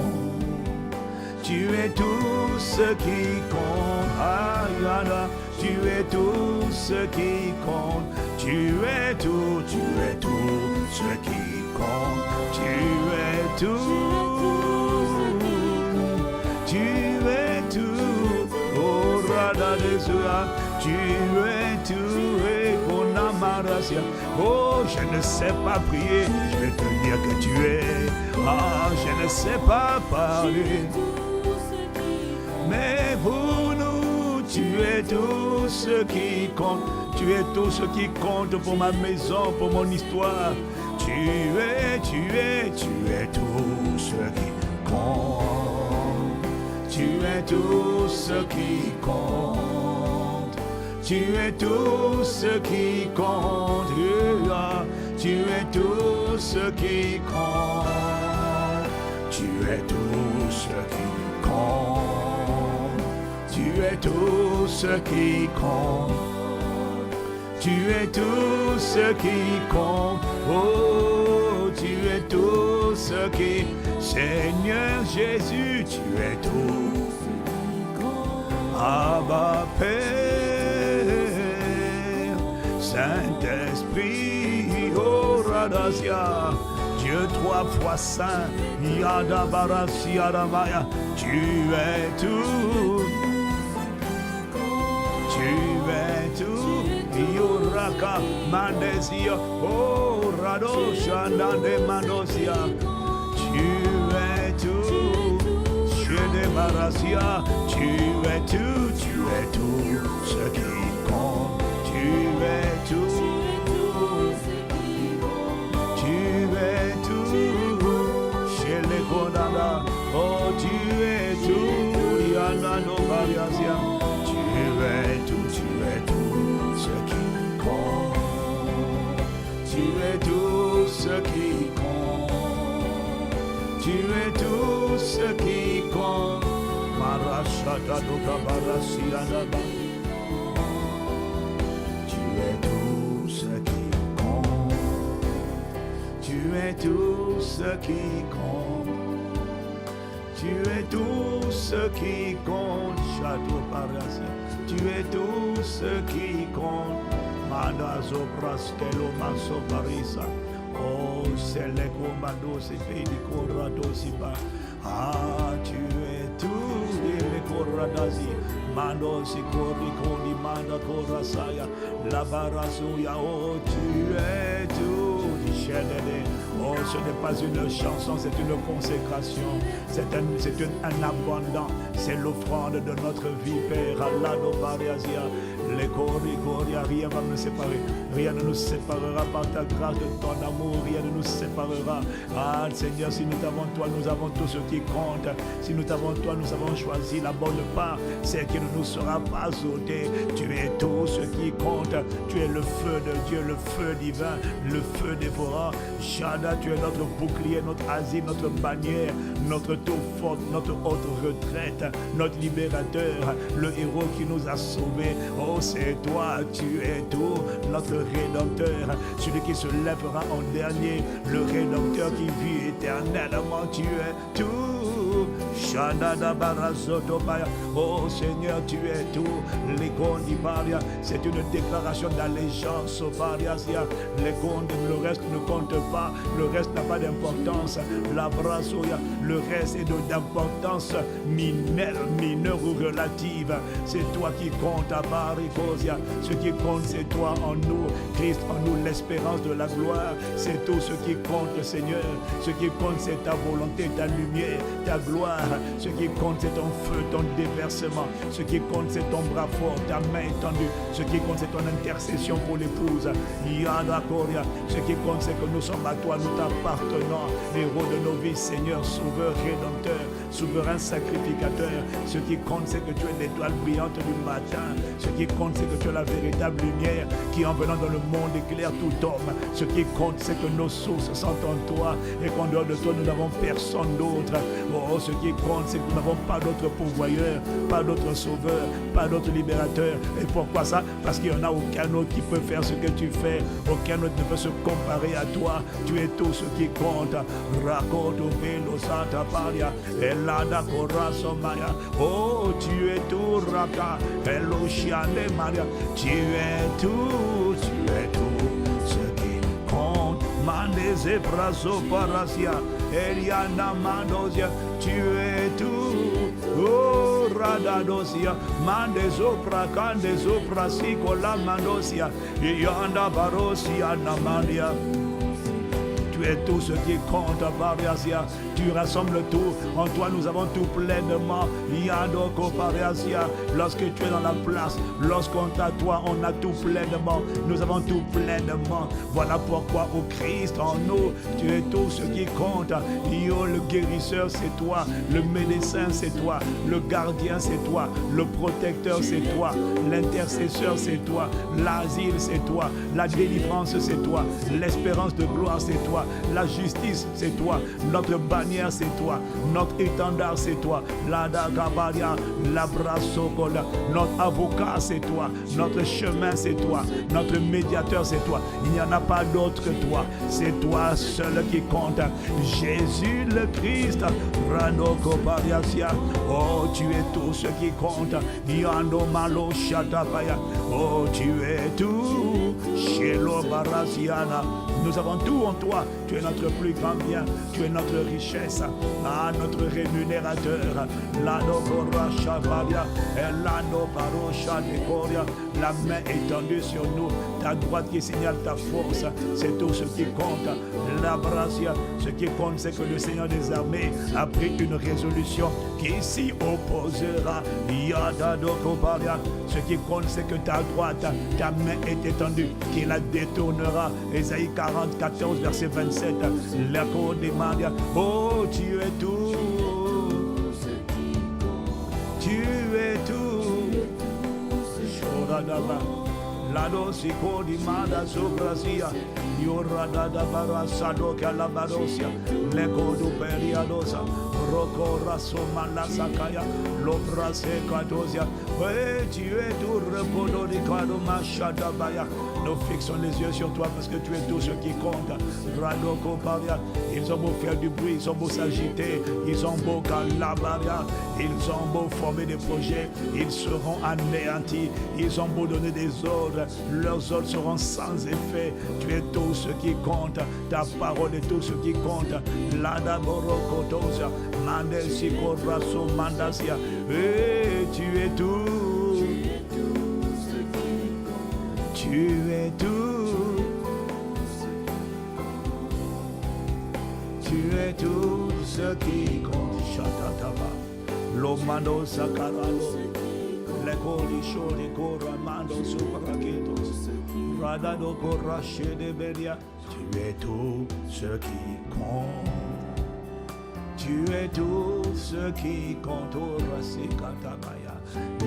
Tu es tout ce qui compte. Ayana. Tu es tout ce qui compte. Tu es tout ce qui compte. Tu es tout. Tu es tout. Oh, Rada de Zua. Tu es tout. Et qu'on amarasia. Oh, je ne sais pas prier. Je vais te dire que tu es. Ah, je ne sais pas parler. Mais pour nous, tu es tout ce qui compte. Tu es tout ce qui compte pour ma maison, pour mon histoire. Tu es tout ce qui compte. Tu es tout ce qui compte. Tu es tout ce qui compte. Tu es tout ce qui compte. Tu es tout ce qui compte. Tu es tout ce qui compte. Tu es tout ce qui compte. Oh, tu es tout ce qui. Seigneur Jésus, tu es tout. Abba Père, Saint-Esprit, oh Radasia, Dieu 3 fois saint, Yada Barasia Ramaya, tu es tout. Tu es tout. Yoraka Mandesia, oh Radosha Nande Manosia, tu es tout. Chene Marasia, tu es tout ce qui compte. Tu es tout. Tu es tout. Chez les Konada, oh tu es tout. Yana no Mariasia, tu es tout ce qui compte. Tu es tout ce qui compte. Tu es tout ce qui compte. Marashata doka barasianaba. Tu es tout ce qui compte. Tu es tout ce qui compte. Tu es tout ce qui compte. Château Parasia. Tu es tout ce qui compte. Madazo Praskelo Maso Parisa. Oh, c'est les commandos, c'est fait des corrados, ah, tu es tout, les corradasi. Mando si corri con di manda corrasaya. La barasuya, oh, tu es tout. Oh, ce n'est pas une chanson, c'est une consécration. C'est un abondant. C'est l'offrande de notre vie, Père. Allah no Bariasia. Les corri, rien va nous séparer. Rien ne nous séparera par ta grâce, de ton amour. Rien ne nous séparera. Ah, Seigneur, si nous t'avons toi, nous avons tout ce qui compte. Si nous t'avons toi, nous avons choisi la bonne part, celle qui ne nous sera pas ôtée. Tu es tout ce qui compte. Tu es le feu de Dieu, le feu divin, le feu dévorant. Shada, tu es notre bouclier, notre asile, notre bannière, notre tour forte, notre haute retraite, notre libérateur, le héros qui nous a sauvés. Oh, c'est toi, tu es tout, notre rédempteur, celui qui se lèvera en dernier, le rédempteur qui vit éternellement, tu es tout. Oh Seigneur, tu es tout. C'est une déclaration d'allégeance au Pariasia. Le reste ne compte pas, le reste n'a pas d'importance. La brassoya, le reste est d'importance mineure ou relative. C'est toi qui compte à Baricosia. Ce qui compte, c'est toi en nous, Christ en nous, l'espérance de la gloire. C'est tout ce qui compte, Seigneur. Ce qui compte, c'est ta volonté, ta lumière, ta gloire. Ce qui compte, c'est ton feu, ton déversement. Ce qui compte, c'est ton bras fort, ta main étendue. Ce qui compte, c'est ton intercession pour l'épouse. Yada Koria. Ce qui compte, c'est que nous sommes à toi, nous t'appartenons. Héros de nos vies, Seigneur, sauveur, rédempteur, souverain sacrificateur. Ce qui compte, c'est que tu es l'étoile brillante du matin. Ce qui compte, c'est que tu es la véritable lumière qui, en venant dans le monde, éclaire tout homme. Ce qui compte, c'est que nos sources sont en toi et qu'en dehors de toi, nous n'avons personne d'autre. Oh, ce qui compte, c'est que nous n'avons pas d'autre pourvoyeur, pas d'autre sauveur, pas d'autre libérateur. Et pourquoi ça? Parce qu'il n'y en a aucun autre qui peut faire ce que tu fais. Aucun autre ne peut se comparer à toi. Tu es tout ce qui compte. Rakoto velo santa paria, elada corazo maya. Oh, tu es tout, Raka, hello chiane Maria. Tu es tout, ce qui compte. Mandeze brazo parasia, Eliana Mandosia, tu es tout. Oh, Radadosia, Mandezo prakandezo prasiko la Mandosia, Yanda barosia namandia. Tu es tout ce qui compte, Pariasia. Tu rassembles tout. En toi, nous avons tout pleinement. Yadoko Pariasia. Lorsque tu es dans la place, lorsqu'on t'a toi, on a tout pleinement. Nous avons tout pleinement. Voilà pourquoi, au Christ en nous, tu es tout ce qui compte. Yo, le guérisseur, c'est toi. Le médecin, c'est toi. Le gardien, c'est toi. Le protecteur, c'est toi. L'intercesseur, c'est toi. L'asile, c'est toi. La délivrance, c'est toi. L'espérance de gloire, c'est toi. La justice, c'est toi. Notre bannière, c'est toi. Notre étendard, c'est toi. La Dagabaria, la Brasokola. Notre avocat, c'est toi. Notre chemin, c'est toi. Notre médiateur, c'est toi. Il n'y en a pas d'autre que toi. C'est toi seul qui compte. Jésus le Christ. Ranoko Bariasia. Oh, tu es tout ce qui compte. Yando Malo Shatabaya. Oh, tu es tout. Shelo Barasiana. Nous avons tout en toi. Tu es notre plus grand bien. Tu es notre richesse. Ah, notre rémunérateur. Lano Borasha Varia. Elano Barosha Decoria. La main étendue sur nous. Ta droite qui signale ta force. C'est tout ce qui compte. La Brasia. Ce qui compte, c'est que le Seigneur des armées a pris une résolution qui s'y opposera. Yada Dokobaria. Ce qui compte, c'est que ta droite, ta main est étendue, qui la détournera. Ésaïe 44, verset 27. L'écho des Maria. Oh, tu es tout. Tu es tout. Shoradaba. Lado siko di mada sobrasia. Yorada da barasado calabarosia. L'écho du periadosa. Roko raso malasakaya. Lobrase kadosia. Oui, tu es tout repodo di kado machadabaya. Nous fixons les yeux sur toi parce que tu es tout ce qui compte. Radoko Paria. Ils ont beau faire du bruit, ils ont beau s'agiter, ils ont beau calabaria, ils ont beau former des projets, ils seront anéantis, ils ont beau donner des ordres, leurs ordres seront sans effet. Tu es tout ce qui compte, ta parole est tout ce qui compte. Lada Borokotosa, Mandesiko Raso Mandasia, et tu es tout. Tu es tout. Tu es tout ce qui compte. Shatataba. Lomando Sakaralo. Lekoli Shori Koramando Superakitos. Radado Korache de Belia. Tu es tout ce qui compte. Tu es tout ce qui compte. Rasikatabaya.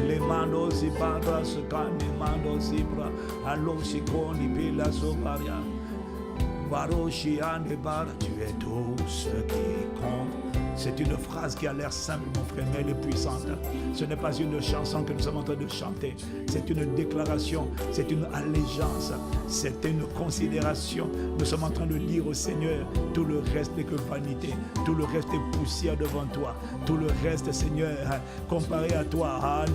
Les mandos si padra se cani mando si bra. Allo si coni pila soparia. Tu es tout ce qui compte. C'est une phrase qui a l'air simple, mon frère, mais elle est puissante. Ce n'est pas une chanson que nous sommes en train de chanter. C'est une déclaration, c'est une allégeance, c'est une considération. Nous sommes en train de dire au Seigneur, tout le reste n'est que vanité. Tout le reste est poussière devant toi. Tout le reste, Seigneur, comparé à toi,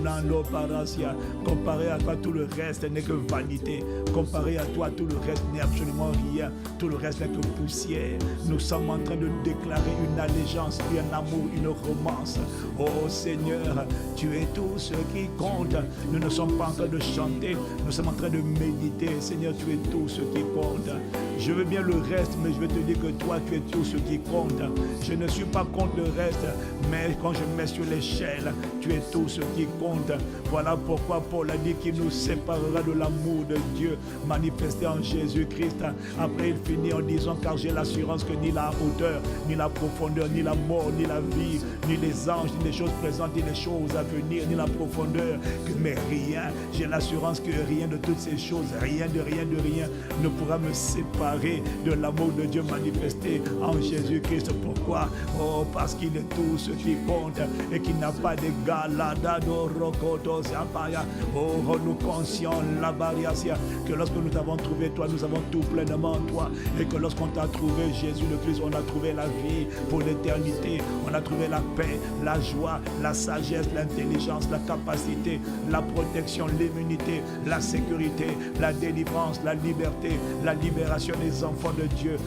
comparé à toi, tout le reste n'est que vanité. Comparé à toi, tout le reste n'est absolument rien. Tout le reste n'est que poussière. Nous sommes en train de déclarer une allégeance, un amour, une romance. Oh Seigneur, tu es tout ce qui compte. Nous ne sommes pas en train de chanter, nous sommes en train de méditer. Seigneur, tu es tout ce qui compte. Je veux bien le reste, mais je veux te dire que toi, tu es tout ce qui compte. Je ne suis pas contre le reste, mais quand je mets sur l'échelle, tu es tout ce qui compte. Voilà pourquoi Paul a dit qu'il nous séparera de l'amour de Dieu manifesté en Jésus-Christ. Après, il finit en disant, car j'ai l'assurance que ni la hauteur, ni la profondeur, ni la mort, ni la vie, ni les anges, ni les choses présentes, ni les choses à venir, ni la profondeur, mais rien, j'ai l'assurance que rien de toutes ces choses, rien de rien ne pourra me séparer de l'amour de Dieu manifesté en Jésus-Christ. Pourquoi? Oh, parce qu'il est tout ce qui compte et qu'il n'a pas d'égal. Oh, nous conscients que lorsque nous t'avons trouvé toi, nous avons tout pleinement en toi, et que lorsqu'on t'a trouvé Jésus le Christ, on a trouvé la vie pour l'éternité, on a trouvé la paix, la joie, la sagesse, l'intelligence, la capacité, la protection, l'immunité, la sécurité, la délivrance, la liberté, la libération des enfants de Dieu.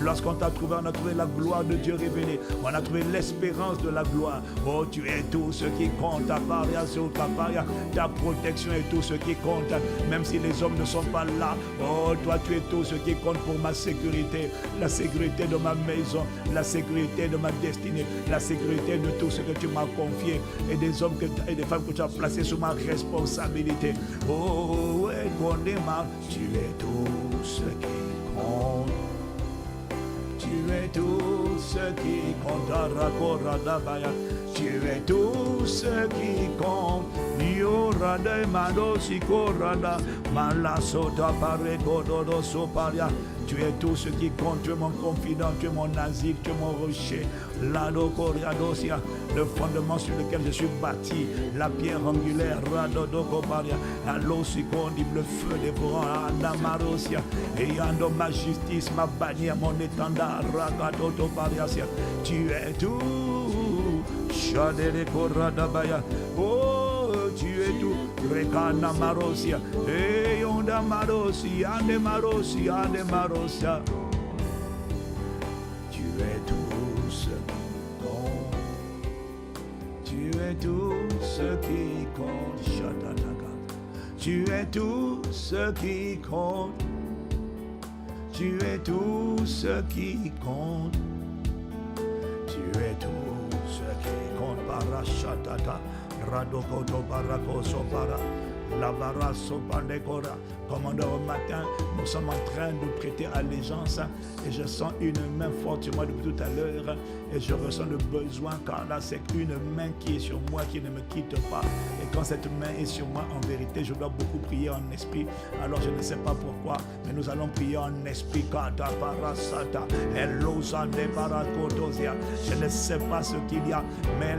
Lorsqu'on t'a trouvé, on a trouvé la gloire de Dieu révélée, on a trouvé l'espérance de la gloire. Oh, tu es tout ce qui compte, ta protection est tout ce qui compte, même si les hommes ne sont pas là. Oh, toi tu es tout ce qui compte pour ma sécurité, la sécurité de ma maison, la sécurité de ma destinée, la sécurité de tout ce que tu m'as confié, et des hommes et des femmes que tu as placés sous ma responsabilité. Oh, tu es tout ce qui compte. Tu es tout ce qui compte. Tu es tout ce qui compte. Yorada madosi korada malasota paregodo soparia. Tu es tout ce qui compte, tu es mon confident, tu es mon asile, tu es mon rocher. Lado coriadosia, le fondement sur lequel je suis bâti, la pierre angulaire, radodo coparia, allosicondi, le feu dévorant, anamarosia, ayant ma justice, ma bannière, mon étendard, ragadodo pariasia. Tu es tout, chadere coradabaya, oh, tu es tout. Rekana marosia, hey onda marosia, ande marosia, ande marosia. Tu es tout ce qui compte. Tu es tout ce qui compte. Shatanaka. Tu es tout ce qui compte. Tu es tout ce qui compte. Tu es tout ce qui compte. Parashatata. Radokoto barako sopara, la barasso pandekora. Commandeur, au matin, nous sommes en train de prêter allégeance et je sens une main forte sur moi depuis tout à l'heure et je ressens le besoin, car là c'est une main qui est sur moi, qui ne me quitte pas. Et quand cette main est sur moi, en vérité, je dois beaucoup prier en esprit. Alors je ne sais pas pourquoi, mais nous allons prier en esprit. Je ne sais pas ce qu'il y a, mais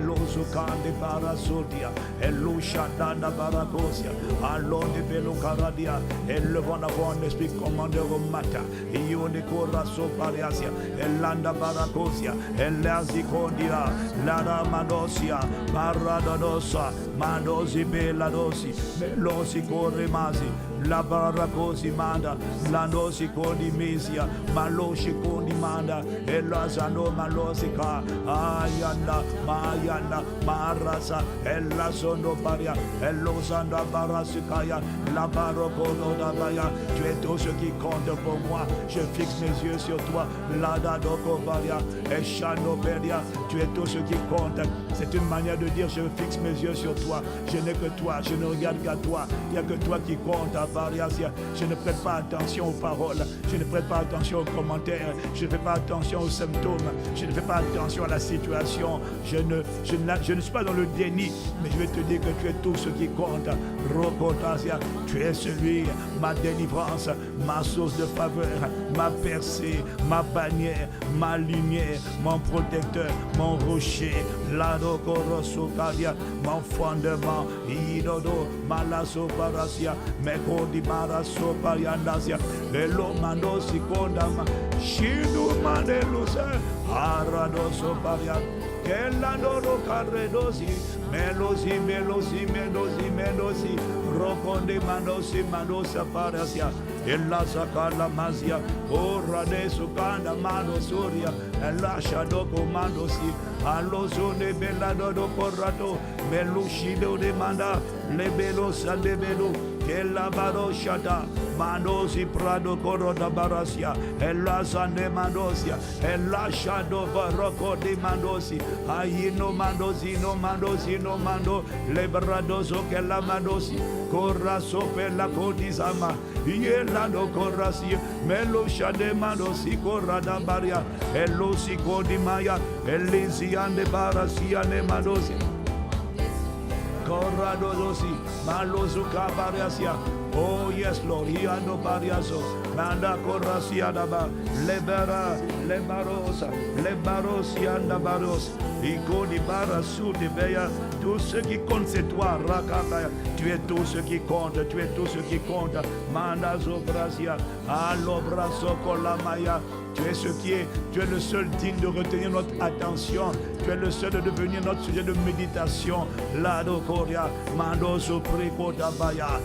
élevons d'abord en esprit, commandeur au matin. Ione coraso pariasia, elanda baracosia, elazicondia, lada madosia, paradosa, madosi beladosi, melosi corremasi, la baracosi manda, landosi condimisia, malosi condimanda, elazano malosica, ayanda, mayanda, marasa, elazono paria, elosanda barasicaya, la barocolodabaya. Tu es tout ce qui compte pour moi. Je fixe mes yeux sur toi. Lada dokovaria, echanopedia. Tu es tout ce qui compte. C'est une manière de dire je fixe mes yeux sur toi. Je n'ai que toi, je ne regarde qu'à toi. Il n'y a que toi qui compte. Je ne prête pas attention aux paroles, je ne prête pas attention aux commentaires, je ne fais pas attention aux symptômes, je ne fais pas attention à la situation. Je ne suis pas dans le déni, mais je vais te dire que tu es tout ce qui compte. Rokotasia, tu es celui, ma délivrance, ma source de faveur, ma percée, ma bannière, ma lumière, mon protecteur, mon rocher, mon fondement, Idodo, Malaso Parasia, Mekodi Maraso Pariandasia, Elo Mandosi Kodama, Shidu Mandelusa, Aradoso Parian, Kelandoro Carredosi, Melosi, Melosi, Melosi, Melosi, Roconde Mandosi, Mandosa Parasia, Ella Sakala Mazia, Ora de Sukanda Mano Soria, Ella Shadoko Mandosi, Allozone Belado do Corrato, Melushido de Manda, Lebelo Sandebelo, Kella Baro Shata, Mandosi Prado Coroda Barasia, Ella Sande Mandosia, Ella Shado Barroco de Mandosi, Aino Mandosi, no Mandosi, no Mando, Lebradoso Kella Mandosi, Corra Sopella Codisama, Yelando Corrasia, Melo Shade Mandosi, Corrada Baria, Elosi Codimaya, Elisiande Barasia, ne Mandosi. Corradosi, Malosu Cabariasia. Oh yes, Lord, Hiando Bariaso, Manda Corrasia Daba, Lebera, Lebarosa, Lebarosianda Baros, Iconi Barasu de Beya, tout ce qui compte c'est toi, Rakataya, tu es tout ce qui compte, tu es tout ce qui compte, Manda Zobrasia, Alobraso Colamaya. Tu es ce qui est, tu es le seul digne de retenir notre attention. Tu es le seul de devenir notre sujet de méditation. Lado Koria, Mando Sopriko Dabaya.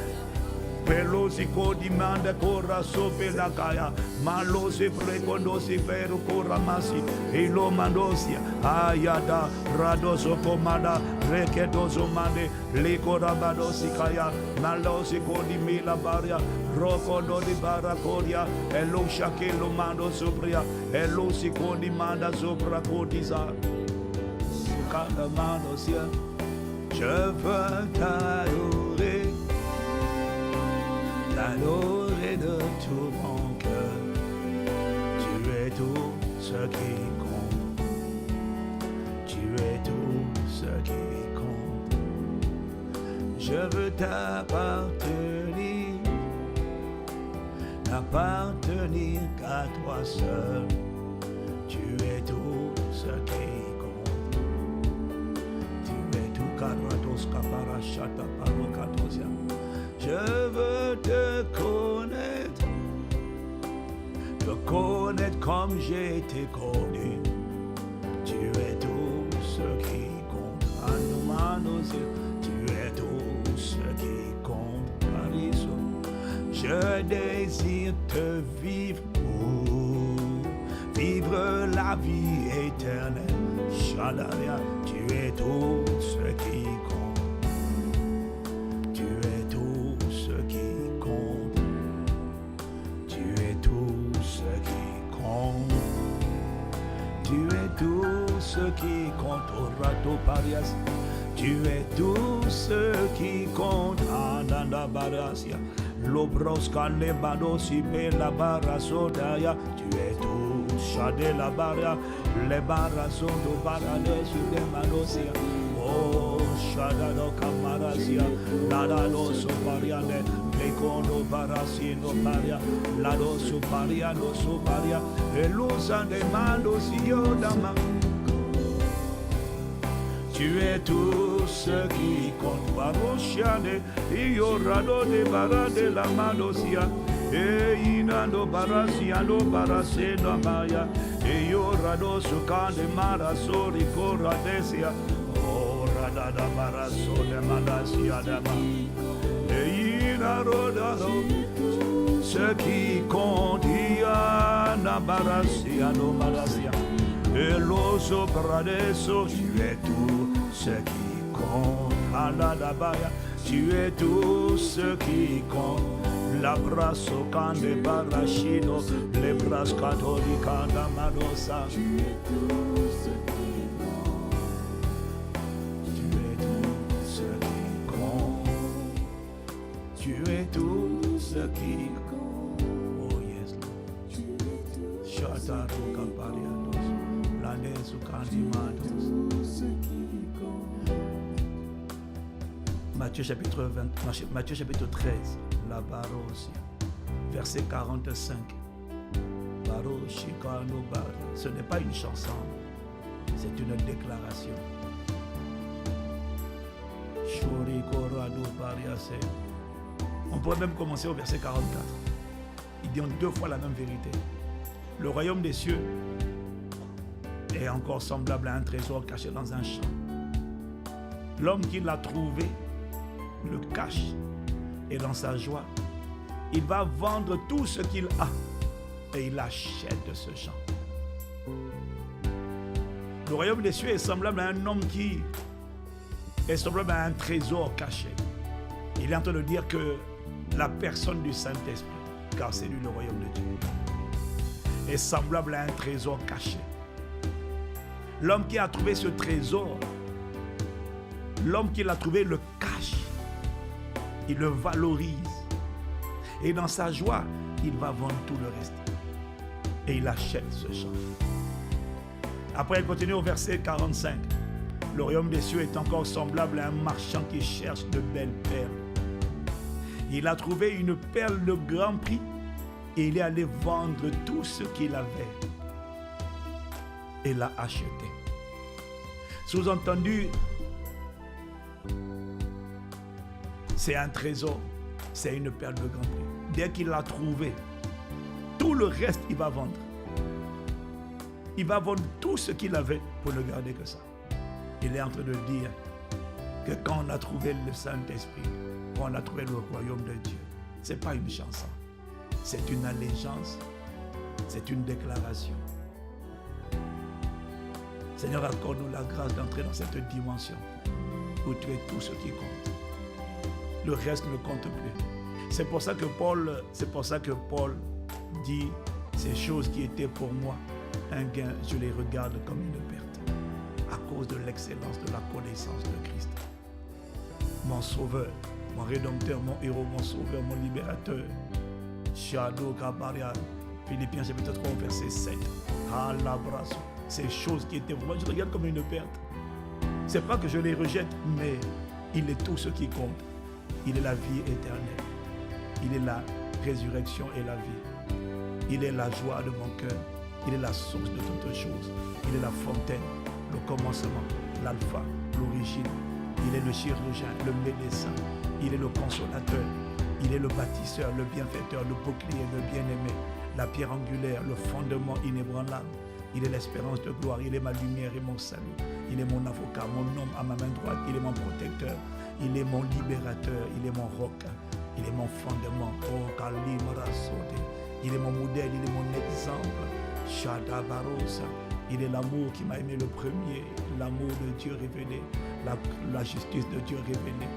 Pelosi Kodimanda Kora Sopelakaya. Malosi Prekondosi Peru Koramasi. Ilo Mandosia. Ayada Radoso Komada. Rekedoso Mande. Likorabadosi Kaya. Malosi Kodimila Baria. Rokodo di Barakodia, Elo Shakelo Mando Sopria, Elo Sikodi Manda Sopra Kodiza. Kadamando Sia, je veux t'adorer, t'adorer de tout mon cœur. Tu es tout ce qui compte, tu es tout ce qui compte. Je veux t'appartenir. N'appartenir qu'à toi seul, tu es tout ce qui compte. Tu es tout Karatos Kaparashata Parokatosia. Je veux te connaître comme j'ai été connu. Tu es tout ce qui compte. Anumanos, tu es tout ce qui compte. Pariso. Je désire te vivre, vivre la vie éternelle. Shadaria, tu es tout ce qui compte. Tu es tout ce qui compte. Tu es tout ce qui compte. Tu es tout ce qui compte. Orato Parias. Tu es tout ce qui compte. Ananda Barasia. Lobroska Lebadosi Bela Barasodaya, tu es tout, Shade la Bara, le Barasodo Baradesu de Madosia, oh Shadado Camarasia, Ladalo Sopariane, Lecono Barasino Paria, Lado Supariano Soparia, Elusa de Madosio Dama. Tu es tout ce qui compte. Baroshiane, Iorado de Bara de la Madosia, Inando Barasiano Baraseno Maya, Iorado Sukan de Marasori Coradesia, Orada da Baraso de Madasia Dama, Inarodano, ce qui compte, Iana Barasiano Madasia. Et l'oso pradeso, tu es tout ce qui compte. Aladabaya, tu es tout ce qui compte. L'abrazo cande barashino, les bras catholiques d'Amadosa. Tu es tout ce qui compte. Tu es tout ce qui compte. Tu es tout ce qui compte. Oh yes, Lord. Shataru kapariatos. Lanesu kandimatos. Matthieu chapitre 13, la barosia, verset 45. Ce n'est pas une chanson, c'est une déclaration. On pourrait même commencer au verset 44. Il dit en 2 fois la même vérité. Le royaume des cieux est encore semblable à un trésor caché dans un champ. L'homme qui l'a trouvé le cache et dans sa joie, il va vendre tout ce qu'il a et il achète ce champ. Le royaume des cieux est semblable à un homme qui est semblable à un trésor caché. Il est en train de dire que la personne du Saint-Esprit, car c'est lui le royaume de Dieu, est semblable à un trésor caché. L'homme qui a trouvé ce trésor, l'homme qui l'a trouvé le cache, il le valorise. Et dans sa joie, il va vendre tout le reste. Et il achète ce champ. Après, il continue au verset 45. Le royaume des cieux est encore semblable à un marchand qui cherche de belles perles. Il a trouvé une perle de grand prix et il est allé vendre tout ce qu'il avait et l'a acheté. Sous-entendu, c'est un trésor, c'est une perle de grand prix. Dès qu'il l'a trouvé, tout le reste, il va vendre. Il va vendre tout ce qu'il avait pour ne garder que ça. Il est en train de dire que quand on a trouvé le Saint-Esprit, quand on a trouvé le royaume de Dieu, ce n'est pas une chanson, c'est une allégeance, c'est une déclaration. Seigneur, accorde-nous la grâce d'entrer dans cette dimension où tu es tout ce qui compte. Le reste ne compte plus. C'est pour ça que Paul dit ces choses qui étaient pour moi un gain, je les regarde comme une perte à cause de l'excellence de la connaissance de Christ. Mon sauveur, mon rédempteur, mon héros, mon sauveur, mon libérateur. Shadow Kabaria, Philippiens chapitre 3 verset 7. Alabraso. Ces choses qui étaient pour moi, je regarde comme une perte. C'est pas que je les rejette, mais il est tout ce qui compte. Il est la vie éternelle. Il est la résurrection et la vie. Il est la joie de mon cœur. Il est la source de toutes choses. Il est la fontaine, le commencement, l'alpha, l'origine. Il est le chirurgien, le médecin. Il est le consolateur. Il est le bâtisseur, le bienfaiteur, le bouclier, le bien-aimé, la pierre angulaire, le fondement inébranlable. Il est l'espérance de gloire. Il est ma lumière et mon salut. Il est mon avocat, mon homme à ma main droite. Il est mon protecteur. Il est mon libérateur. Il est mon roc. Il est mon fondement. Oh, Kalimarasote. Il est mon modèle. Il est mon exemple. Shadabarosa. Il est l'amour qui m'a aimé le premier. L'amour de Dieu révélé. La justice de Dieu révélée.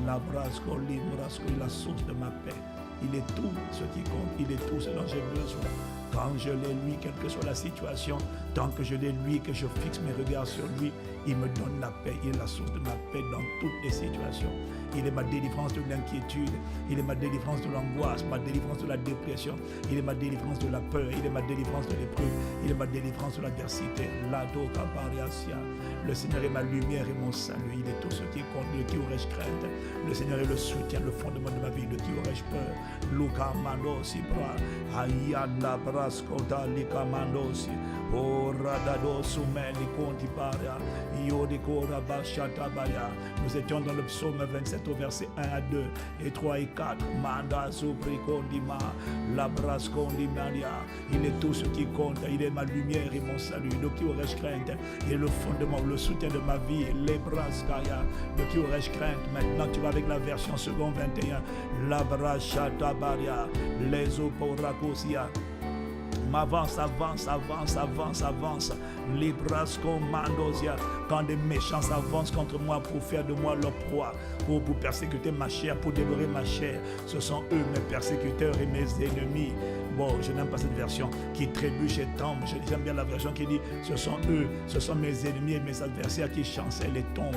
La brasco, l'imbrasco, la source de ma paix. Il est tout ce qui compte. Il est tout ce dont j'ai besoin. Quand je l'ai lui, quelle que soit la situation, tant que je l'ai lui, que je fixe mes regards sur lui, il me donne la paix. Il est la source de ma paix dans toutes les situations. Il est ma délivrance de l'inquiétude. Il est ma délivrance de l'angoisse, ma délivrance de la dépression. Il est ma délivrance de la peur. Il est ma délivrance de l'épreuve. Il est ma délivrance de l'adversité. Lado Kabariasia. Le Seigneur est ma lumière et mon salut. Il est tout ce qui compte. De qui aurais-je crainte? Le Seigneur est le soutien, le fondement de ma vie. De qui aurais-je peur? Luka Mandosi Bra. Ayanda Brasco Dalika Mandosi. Oh Radado Soumeli Contiparia. Yodikora Bashatabaya. Nous étions dans le psaume 27 au verset 1 à 2 et 3 et 4. Manda Supricondima. Labrascondimania. Il est tout ce qui compte. Il est ma lumière et mon salut. De qui aurais-je crainte? Il est le fondement, le soutien de ma vie. Les braskaya. De qui aurais-je crainte? Maintenant tu vas avec la version second 21. Labrashatabaria. Les oporacosia. M'avance, avance. Librasco mandosia. Quand des méchants avancent contre moi pour faire de moi leur proie, pour persécuter ma chair, pour dévorer ma chair, ce sont eux mes persécuteurs et mes ennemis. Bon, je n'aime pas cette version qui trébuche et tombe. J'aime bien la version qui dit ce sont eux, ce sont mes ennemis et mes adversaires qui chancellent et tombent.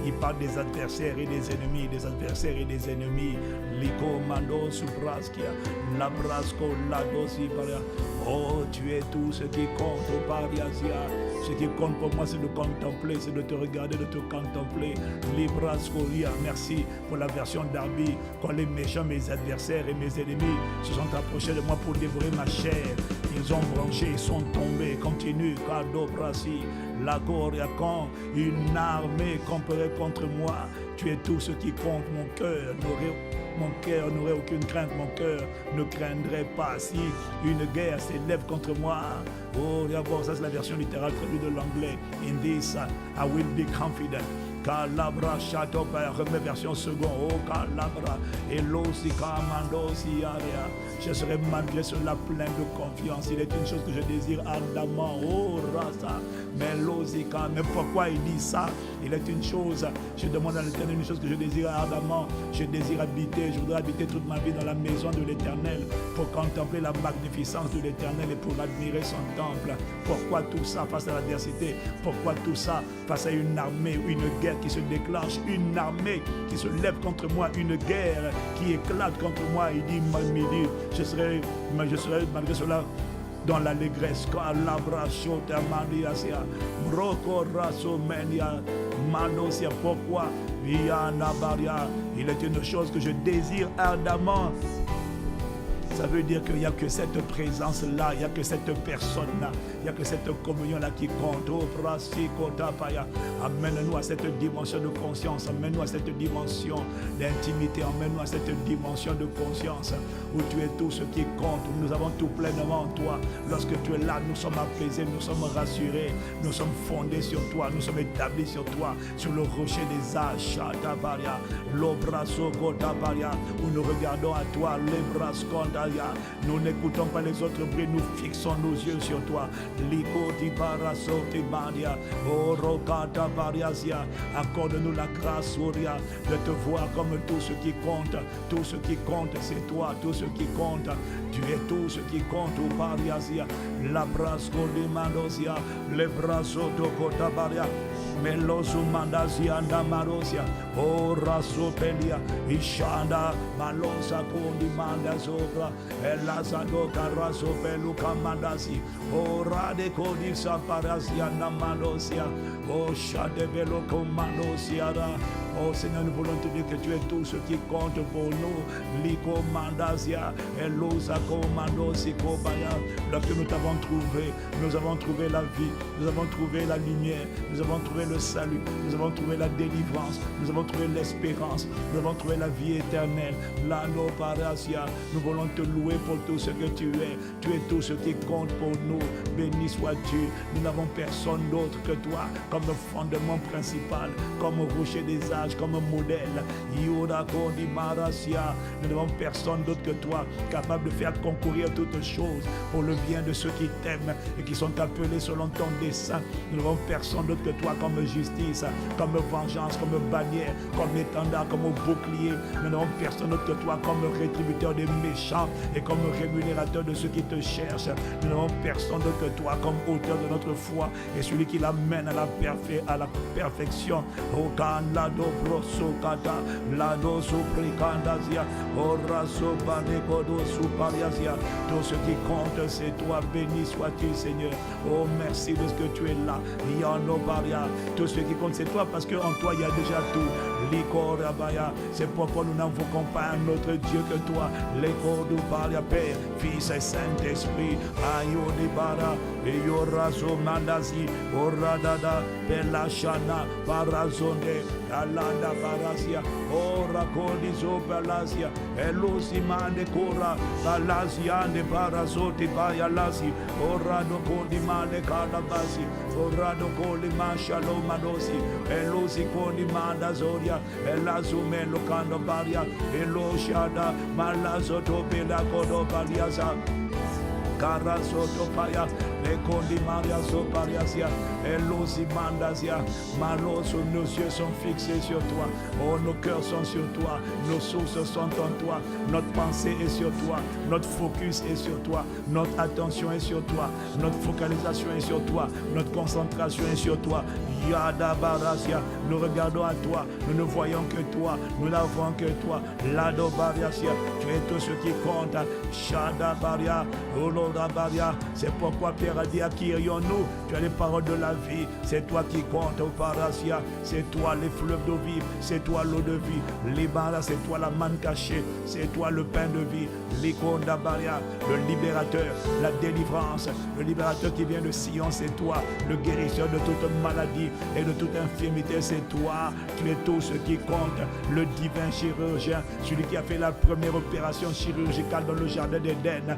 Il parle des adversaires et des ennemis, des adversaires et des ennemis. Liko mando subraskia, la brasco la dosi paria. Oh, tu es tout ce qui compte, oh pariasia. Ce qui compte pour moi, c'est de contempler, c'est de te regarder, de te contempler. Librascolia, merci pour la version d'Arby. Quand les méchants, mes adversaires et mes ennemis se sont approchés de moi pour dévorer ma chair, ils ont branché, ils sont tombés. Continue, Cardo Brasi. La Goria, quand une armée camperait contre moi, tu es tout ce qui compte. Mon cœur n'aurait aucune crainte, mon cœur ne craindrait pas. Si une guerre s'élève contre moi, oh, d'abord, ça c'est la version littérale traduite de l'anglais. In this, I will be confident. Calabra Chatopa, remets version seconde. Oh, Calabra, Elosi, Kamandosi, Area. Je serai malgré cela plein de confiance. Il est une chose que je désire ardemment. Oh, Rasa, Melosika. Mais pourquoi il dit ça? Il est une chose, je demande à l'Éternel une chose que je désire ardemment. Je désire habiter, je voudrais habiter toute ma vie dans la maison de l'Éternel pour contempler la magnificence de l'Éternel et pour admirer son temple. Pourquoi tout ça face à l'adversité? Pourquoi tout ça face à une armée ou une guerre qui se déclenche, une armée qui se lève contre moi, une guerre qui éclate contre moi? Il dit, je serai malgré cela dans l'allégresse. Pourquoi? Il est une chose que je désire ardemment. Ça veut dire qu'il n'y a que cette présence-là, il n'y a que cette personne-là, il n'y a que cette communion-là qui compte. Oh, amène-nous à cette dimension de conscience, amène-nous à cette dimension d'intimité, amène-nous à cette dimension de conscience où tu es tout ce qui compte, où nous avons tout pleinement en toi. Lorsque tu es là, nous sommes apaisés, nous sommes rassurés, nous sommes fondés sur toi, nous sommes établis sur toi, sur le rocher des âges, où nous regardons à toi, les bras. Nous n'écoutons pas les autres bruits, nous fixons nos yeux sur toi. Accorde-nous la grâce de te voir comme tout ce qui compte. Tout ce qui compte, c'est toi. Tout ce qui compte, tu es tout ce qui compte. La brasco de Mandosia, les brasso de Cotabaria. Melosu mandazia anda marosia, o rasopelia, ishanda, malosa kundi manda sopra, elazado caraso peluca mandasi, o rade kodi saparasia anda malosia, o shade velo commandosia. Oh Seigneur, nous voulons te dire que tu es tout ce qui compte pour nous. Liko mandasia, elosa commandosi kobaya. Lorsque nous t'avons trouvé, nous avons trouvé la vie, nous avons trouvé la lumière, nous avons trouvé le salut, nous avons trouvé la délivrance, nous avons trouvé l'espérance, nous avons trouvé la vie éternelle. Lano parasia, nous voulons te louer pour tout ce que tu es. Tu es tout ce qui compte pour nous. Béni sois-tu. Nous n'avons personne d'autre que toi comme fondement principal, comme rocher des âges, comme modèle. Yorakodi marasia. Nous n'avons personne d'autre que toi capable de faire concourir toutes choses pour le bien de ceux qui t'aiment et qui sont appelés selon ton dessein. Nous n'avons personne d'autre que toi comme justice, comme vengeance, comme bannière, comme étendard, comme bouclier. Nous n'avons personne d'autre que toi comme rétributeur des méchants et comme rémunérateur de ceux qui te cherchent. Nous n'avons personne d'autre que toi comme auteur de notre foi et celui qui l'amène à la perfection. Okanlado brosokata, lado suprikandazia, oraso banekodo supariasia. Tout ce qui compte, c'est toi. Béni sois-tu, Seigneur. Oh, merci de ce que tu es là. Yano baria. Tout ce qui compte, c'est toi parce qu'en toi, il y a déjà tout. Likorabaya. C'est pourquoi nous n'invoquons pas un autre Dieu que toi. Lekodu baria, Père, Fils et Saint-Esprit. Ayodi bara. Eyorazo mandazi. Oradada. Belashana. Parazonde. Alanda barasia. Ora kodizo balasia. Elosimande kora. Balasia de barazoti bayalasi. Orado kodi mande kalabasi. Orado kodi mashalo madosi. Elosi kodi manda zoria. Elazume lokando baria. Eloshada malazoto bela kodo baliasa. Karasotopaya, les condimaria sopariasia, elosimandasia, malos, nos yeux sont fixés sur toi, oh nos cœurs sont sur toi, nos sources sont en toi, notre pensée est sur toi, notre focus est sur toi, notre attention est sur toi, notre focalisation est sur toi, notre concentration est sur toi. Yada Barasia, nous regardons à toi, nous ne voyons que toi, nous n'avons que toi. Lado Bariasia, tu es tout ce qui compte. Shada Baria, Oloda Baria, c'est pourquoi Pierre a dit à qui irions-nous? Tu as les paroles de la vie, c'est toi qui compte, Barasia, c'est toi les fleuves d'eau vive, c'est toi l'eau de vie. Libara, c'est toi la manne cachée, c'est toi le pain de vie. Likonda Baria, le libérateur, la délivrance, le libérateur qui vient de Sion, c'est toi, le guérisseur de toute maladie et de toute infirmité, c'est toi. Tu es tout ce qui compte, le divin chirurgien, celui qui a fait la première opération chirurgicale dans le jardin d'Éden.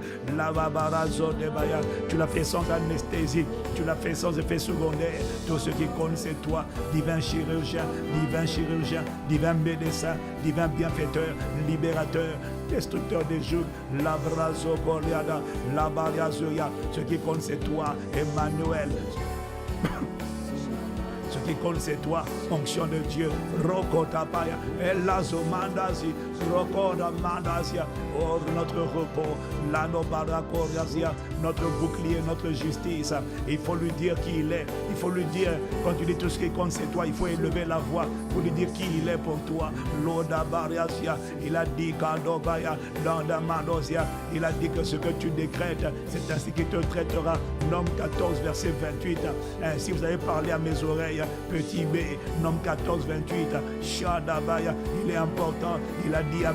Tu l'as fait sans anesthésie, tu l'as fait sans effet secondaire. Tout ce qui compte, c'est toi, divin chirurgien, divin médecin, divin bienfaiteur, libérateur, destructeur des jougs, l'abrazo goliada, la bariazoya. Ce qui compte, c'est toi, Emmanuel. Ce qui compte, c'est toi, fonction de Dieu. Rokotapaya, Elazo Mandasi, Rokoda Mandasia, oh notre repos, Lanobarakorasia, notre bouclier, notre justice. Il faut lui dire qui il est. Il faut lui dire, quand tu dis tout ce qui compte, c'est toi, il faut élever la voix pour lui dire qui il est pour toi. Loda Bariasia, il a dit Kandobaya, Landa Mandosia, il a dit que ce que tu décrètes, c'est ainsi qu'il te traitera. Nom 14, verset 28. Ainsi vous avez parlé à mes oreilles. Petit B, Nom 14, 28, Shadabaya, il est important, il a dit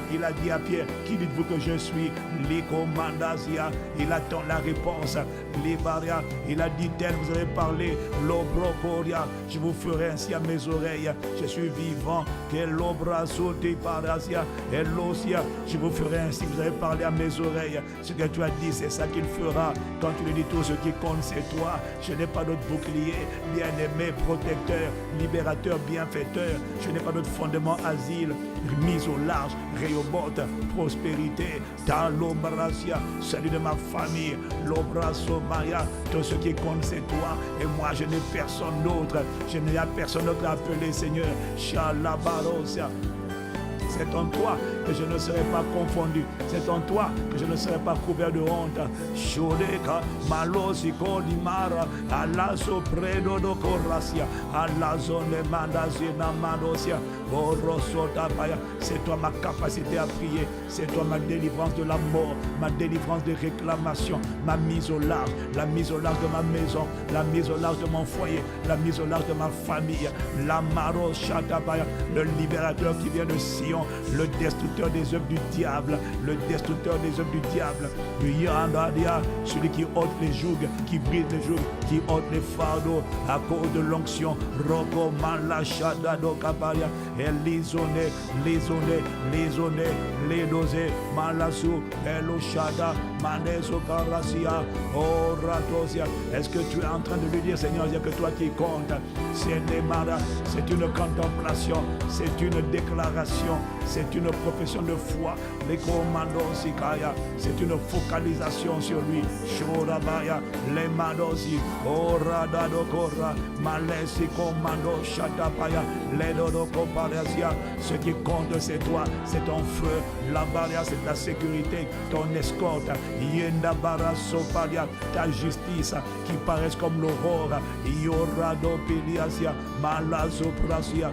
à Pierre, qui dites-vous que je suis? Likomandasia, il attend la réponse. Libaria, il a dit tel, vous avez parlé, Lobrokoria, je vous ferai ainsi à mes oreilles, je suis vivant, que l'obrazote parasia, Elosia, je vous ferai ainsi, vous avez parlé à mes oreilles, ce que tu as dit, c'est ça qu'il fera. Quand tu lui dis tout ce qui compte, c'est toi, je n'ai pas d'autre bouclier, bien-aimé, protecteur, libérateur, bienfaiteur, je n'ai pas d'autre fondement, asile, mise au large, Réobote, prospérité, Talombrasia, salut de ma famille, Lobrasomaya, tout ce qui compte c'est toi, et moi je n'ai personne d'autre, je n'ai personne d'autre à appeler Seigneur, Shalabarosia. C'est en toi que je ne serai pas confondu. C'est en toi que je ne serai pas couvert de honte. Shodeka, Malosiko, Limara, Alazo, Predo, Dokorasia, Alazone, Mandazina, Mandosia, Orosotapaya. C'est toi ma capacité à prier. C'est toi ma délivrance de la mort, ma délivrance de réclamation, ma mise au large, la mise au large de ma maison, la mise au large de mon foyer, la mise au large de ma famille. La Maro Shatapaya, le libérateur qui vient de Sion, le destructeur des œuvres du diable, le destructeur des œuvres du diable, Yandadia, celui qui ôte les jougs, qui brise les jougs, qui ôte les fardeaux à cause de l'onction. Roko Malachada do Kaparia, Elisone, Lisone, Lisone, Ledose, Malasu, Eloshada, Maneso Karasia, Oratosia. Est-ce que tu es en train de lui dire, Seigneur, il n'y a que toi qui compte? C'est une contemplation, c'est une déclaration, c'est une profession de foi. Les commandos Sikaya, c'est une focalisation sur lui. Shorabaya, les madosi, Oradadokora, Malesi Commando Shatapaya, Ledodoko Parasia. Ce qui compte, c'est toi, c'est ton feu. La barrière, c'est ta sécurité, ton escorte. Yenda Barasopalia, ta justice qui paraît comme l'aurore. Yorado Piliasia, Malazoprasia.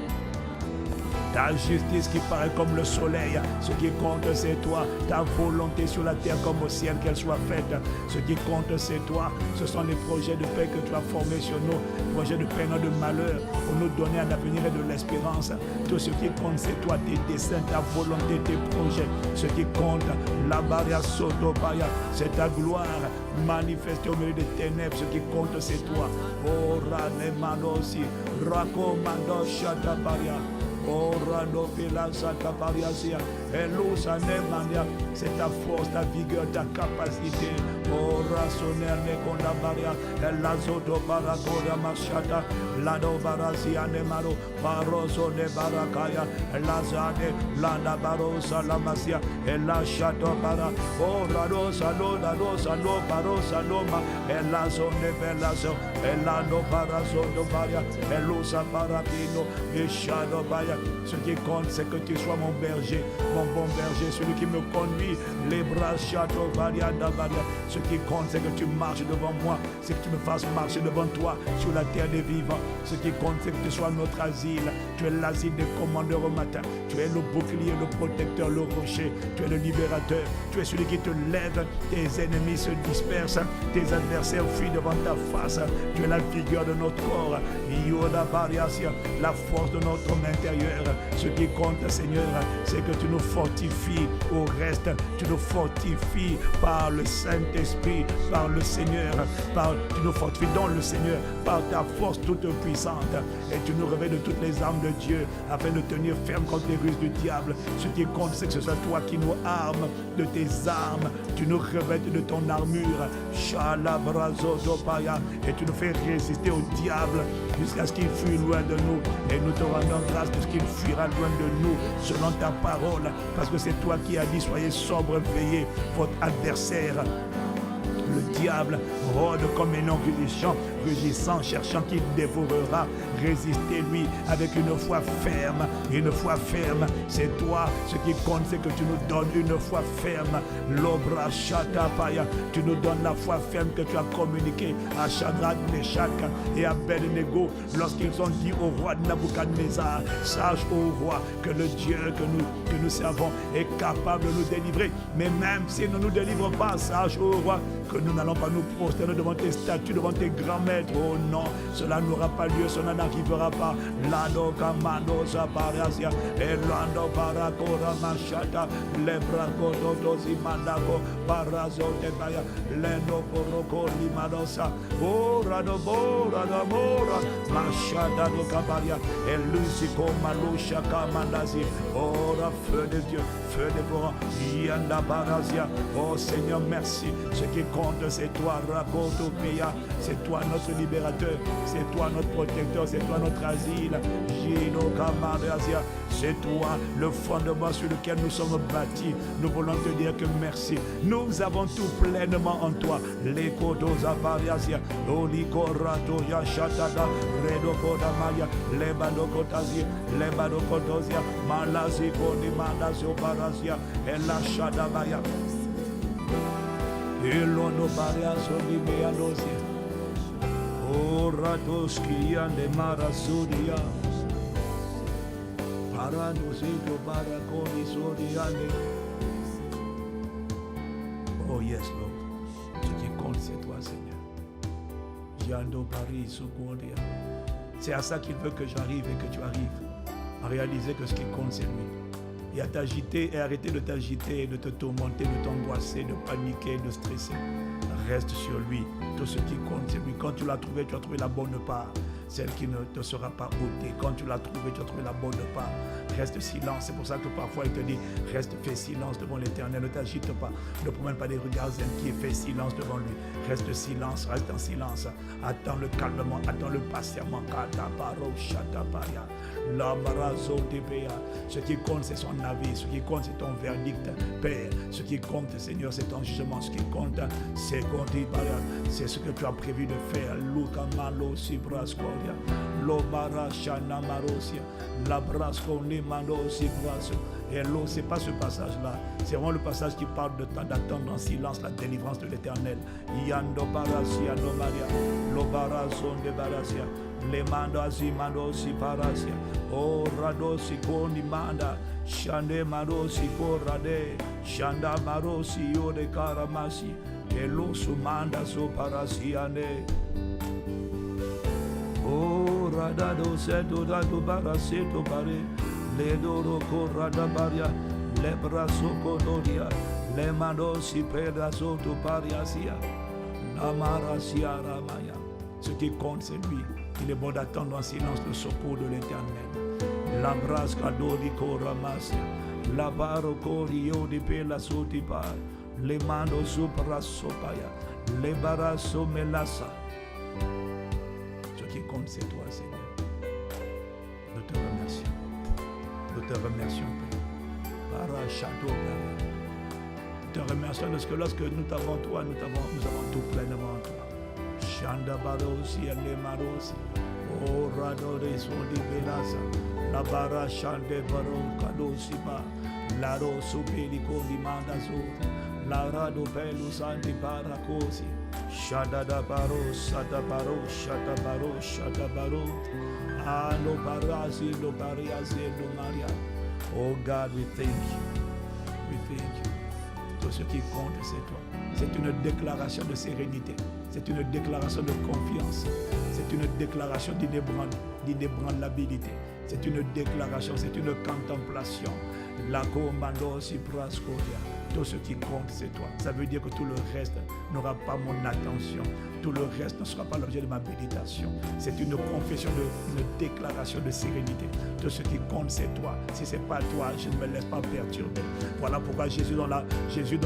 Ta justice qui paraît comme le soleil, ce qui compte c'est toi, ta volonté sur la terre comme au ciel, qu'elle soit faite. Ce qui compte c'est toi, ce sont les projets de paix que tu as formés sur nous, projets de paix, non de malheur, pour nous donner un avenir et de l'espérance. Tout ce qui compte c'est toi, tes desseins, ta volonté, tes projets. Ce qui compte, la barrière Sotopaya, c'est ta gloire manifestée au milieu des ténèbres. Ce qui compte c'est toi. Oh Ranemanosi, Rakomando Shataparia. Oh, Rado Pilasa Capariasia, Elusa Nemania, c'est ta force, ta vigueur, ta capacité. Oh, brasoner nekonda baria, elazoto barakoda mashata, lado barazia nemaro, baroso de barakaya, elazade, landa barosa lamasia, elashato bara, oh radosa lo barosa loma, elazone belazo, elando barazo do baria, elusa baratino, eshado baya. Ce qui compte, c'est que tu sois mon berger, mon bon berger, celui qui me conduit, les bras château baria da baria. Ce qui compte, c'est que tu marches devant moi, c'est que tu me fasses marcher devant toi sur la terre des vivants. Ce qui compte, c'est que tu sois notre asile. Tu es l'asile des commandeurs au matin. Tu es le bouclier, le protecteur, le rocher. Tu es le libérateur. Tu es celui qui te lève. Tes ennemis se dispersent. Tes adversaires fuient devant ta face. Tu es la vigueur de notre corps. Yoda Bariasia, la force de notre homme intérieur. Ce qui compte, Seigneur, c'est que tu nous fortifies. Au reste, tu nous fortifies par le Saint-Esprit, par le Seigneur. Tu nous fortifies dans le Seigneur, par ta force toute puissante. Et tu nous révèles de toutes les armes de Dieu, afin de tenir ferme contre les ruses du diable. Ce qui compte, c'est que ce soit toi qui nous armes de tes armes. Tu nous revêtes de ton armure. Shalabrazotopaya. Et tu nous fais résister au diable jusqu'à ce qu'il fuit loin de nous. Et nous te rendons grâce parce qu'il fuira loin de nous, selon ta parole. Parce que c'est toi qui as dit, soyez sobres, veillez. Votre adversaire, le diable, rôde comme un lion rugissant, cherchant qu'il dévorera. Résistez-lui avec une foi ferme. Une foi ferme, c'est toi. Ce qui compte, c'est que tu nous donnes une foi ferme. L'obra Shatapaya. Tu nous donnes la foi ferme que tu as communiquée à Shadrach, Meshach et Abednego lorsqu'ils ont dit au roi Nabuchodonosor, sache au roi que le Dieu que nous servons est capable de nous délivrer. Mais même s'il ne nous délivre pas, sache au roi que nous n'allons pas nous prosterner devant tes statues, devant tes grands maîtres. Oh non, cela n'aura pas lieu, cela n'arrivera pas. Lando Kamando Zaparasia, Elando Barakora Machata, Lebraco Dozi Mandako, Barazo Tebaya, Lendo Poroko Limadosa, Bora do Bora do Bora, Machada do Cabaria, Elusico Malusha Kamandazi, Ora feu de Dieu, feu de Bora, Yanda Barasia. Oh Seigneur, merci. Ce qui compte, c'est toi, Rakotopia, c'est toi notre libérateur, c'est toi notre protecteur, c'est toi notre asile. Gino Kamarasia, c'est toi le fondement sur lequel nous sommes bâtis. Nous voulons te dire que merci. Nous avons tout pleinement en toi. Lekoto Zapariasia, Olikorato Yashatada, Redokoda Maya, Lebadokotazi, Lebadokotosia, Malaziko Dimandazio Parasia, Elashadabaya. Elono Bariaso di Meanosia, Oratoski and the Marasudia, Paranusito Baraconi Sodiane. Oh yes, Lord. Ce qui compte, c'est toi, Seigneur. Yando Paris, Socordia. C'est à ça qu'il veut que j'arrive et que tu arrives. À réaliser que ce qui compte, c'est lui. Et à t'agiter et arrêter de t'agiter, de te tourmenter, de t'angoisser, de paniquer, de stresser. Reste sur lui. Tout ce qui compte, c'est lui. Quand tu l'as trouvé, tu as trouvé la bonne part. Celle qui ne te sera pas ôtée. Quand tu l'as trouvé, tu as trouvé la bonne part. Reste silence. C'est pour ça que parfois il te dit, reste, fais silence devant l'Éternel. Ne t'agite pas. Ne promène pas des regards inquiets. Fais silence devant lui. Reste silence. Reste en silence. Attends-le calmement. Attends-le patiemment. Ce qui compte, c'est son avis. Ce qui compte, c'est ton verdict, Père. Ce qui compte, Seigneur, c'est ton jugement. Ce qui compte, c'est ce que tu as prévu de faire. Luka malo si brascoria, lobara shana marosia, la brasco ni mando si braso. Et l'eau, c'est pas ce passage-là. C'est vraiment le passage qui parle d'attendre en silence la délivrance de l'Éternel. Yando barasia no maria, lobara son de barasia. Le mando azimando si parasia, o rado si koni manda, shande maro si korade, shanda maro si yo de karamasi, e lo sumanda so parasiane. O radado seto rado baraseto bare, le doro korada baria, le braso kodoria, le mando si pedazo to pariasia, la marasia ramaya. Ce qui compte, c'est lui. Il est bon d'attendre en silence le secours de l'Éternel. La brasca d'Odico ramasse, la baro corio di pela sotipa, le mando supra sopaya, Les barasso melassa. Ce qui compte, c'est toi, Seigneur. Nous te remercions. Nous te remercions, Père. Parachado, Père. Nous te remercions parce que lorsque nous t'avons toi, nous avons tout pleinement en toi. Shanda barosi ele marosi. Oh, radore sondi belasa. La bara shande baro kadosi ba. La rosu peliko di mandazo. La rado pelu sandi barakosi. Shada da baro, sada baro, shada baro, shada baro. Ah, lo barazi, lo bariazi, lo maria. Oh God, we thank you. We thank you. Tout ce qui compte, c'est toi. C'est une déclaration de sérénité. C'est une déclaration de confiance. C'est une déclaration d'inébranlabilité. C'est une déclaration, c'est une contemplation. La commando si prascoria. Tout ce qui compte, c'est toi. Ça veut dire que tout le reste n'aura pas mon attention. Tout le reste ne sera pas l'objet de ma méditation. C'est une confession, une déclaration de sérénité. Tout ce qui compte, c'est toi. Si ce n'est pas toi, je ne me laisse pas perturber. Voilà pourquoi Jésus dans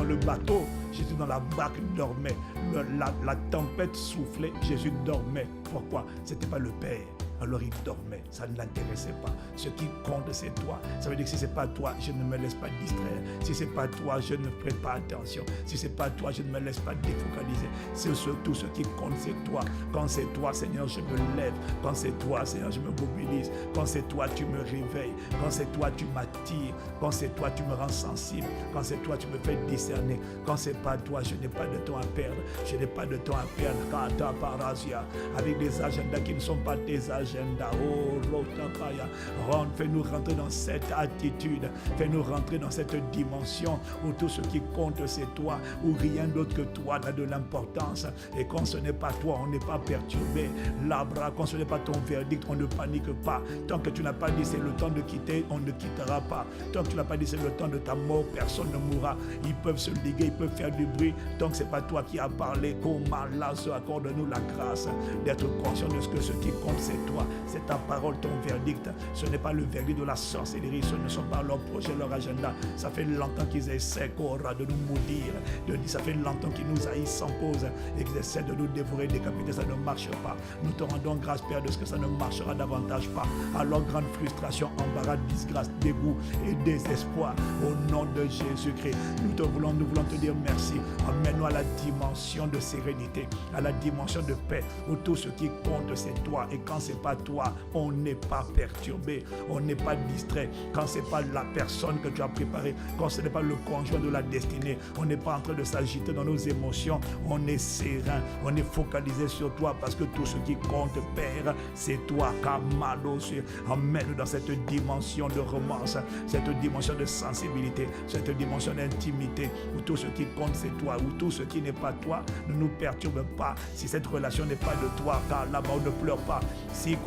le bateau, Jésus dans la barque dormait. La tempête soufflait, Jésus dormait. Pourquoi? Ce n'était pas le Père. Alors il dormait, ça ne l'intéressait pas. Ce qui compte, c'est toi. Ça veut dire que si ce n'est pas toi, je ne me laisse pas distraire. Si ce n'est pas toi, je ne prête pas attention. Si ce n'est pas toi, je ne me laisse pas défocaliser. C'est surtout ce qui compte, c'est toi. Quand c'est toi, Seigneur, je me lève. Quand c'est toi, Seigneur, je me mobilise. Quand c'est toi, tu me réveilles. Quand c'est toi, tu m'attires. Quand c'est toi, tu me rends sensible. Quand c'est toi, tu me fais discerner. Quand c'est pas toi, je n'ai pas de temps à perdre. Je n'ai pas de temps à perdre. Kata parasia, avec des agendas qui ne sont pas tes agendas. Oh, Rotapaya. Fais-nous rentrer dans cette attitude. Fais-nous rentrer dans cette dimension où tout ce qui compte, c'est toi. Où rien d'autre que toi n'a de l'importance. Et quand ce n'est pas toi, on n'est pas perturbé. Labra, quand ce n'est pas ton verdict, on ne panique pas. Tant que tu n'as pas dit c'est le temps de quitter, on ne quittera pas. Tant que tu n'as pas dit c'est le temps de ta mort, personne ne mourra. Ils peuvent se liguer, ils peuvent faire du bruit. Tant que ce n'est pas toi qui as parlé, comment là, accorde-nous la grâce d'être conscient de ce qui compte, c'est toi. C'est ta parole, ton verdict. Ce n'est pas le verdict de la sorcellerie. Ce ne sont pas leurs projets, leur agenda. Ça fait longtemps qu'ils essaient de nous maudire. Ça fait longtemps qu'ils nous haïssent sans cause et qu'ils essaient de nous dévorer, décapiter. Ça ne marche pas. Nous te rendons grâce, Père, de ce que ça ne marchera davantage pas. Alors, grande frustration, embarras, disgrâce, dégoût et désespoir. Au nom de Jésus-Christ, nous voulons te dire merci. Emmène-nous à la dimension de sérénité, à la dimension de paix, où tout ce qui compte, c'est toi. Et quand c'est pas toi, on n'est pas perturbé, on n'est pas distrait. Quand c'est pas la personne que tu as préparée, quand ce n'est pas le conjoint de la destinée, on n'est pas en train de s'agiter dans nos émotions, on est serein, on est focalisé sur toi parce que tout ce qui compte, Père, c'est toi. Emmène-nous dans cette dimension de romance, cette dimension de sensibilité, cette dimension d'intimité, où tout ce qui compte, c'est toi, où tout ce qui n'est pas toi ne nous perturbe pas. Si cette relation n'est pas de toi, car là-bas on ne pleure pas. Si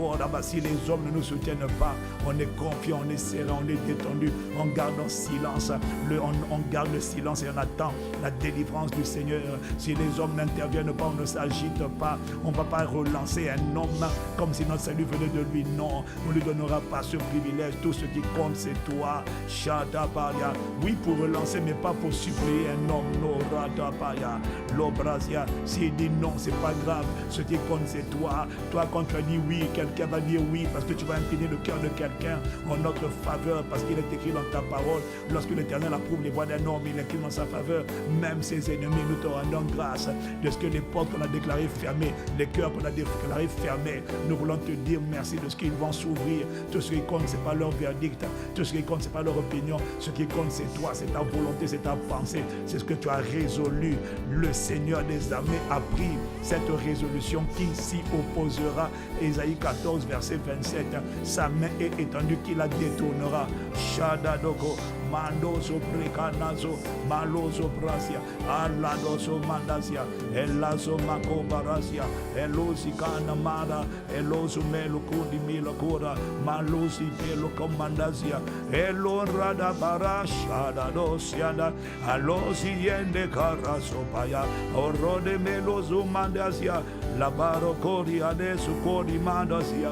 les hommes ne nous soutiennent pas, on est confiant, on est serein, on est détendu, on garde en silence, on garde le silence et on attend la délivrance du Seigneur. Si les hommes n'interviennent pas, on ne s'agite pas, on ne va pas relancer un homme comme si notre salut venait de lui. Non, on ne lui donnera pas ce privilège. Tout ce qui compte, c'est toi. Shadabaya. Oui, pour relancer, mais pas pour supplier un homme. No, Radabaya. L'Obrasia. S'il dit non, c'est pas grave. Ce qui compte, c'est toi. Toi, quand tu as dit oui, quelqu'un va dire oui, parce que tu vas incliner le cœur de quelqu'un en notre faveur, parce qu'il est écrit dans ta parole. Lorsque l'Éternel approuve les voies d'un homme, il incline en sa faveur. Même ses ennemis, nous te rendons grâce de ce que les portes qu'on a déclarées fermées, les cœurs qu'on a déclarés fermés, nous voulons te dire merci de ce qu'ils vont s'ouvrir. Tout ce qui compte, c'est pas leur verdict. Tout ce qui compte, c'est pas leur opinion. Ce qui compte, c'est toi, c'est ta volonté, c'est ta pensée. C'est ce que tu as résolu. Le Seigneur des armées a pris cette résolution qui s'y opposera. Ésaïe 14, verset 27. Sa main est étendue qui la détournera. Shadadoko. Mandoso precanazo, maloso brasia, aladoso mandasia, elazo macobarasia, elosi canamara, eloso melocudi milocura, malosi pelo comandasia, elorada barashada dosiada, alosi yende caraso paya, orode meloso mandasia, la barocoria de su cori mandasia.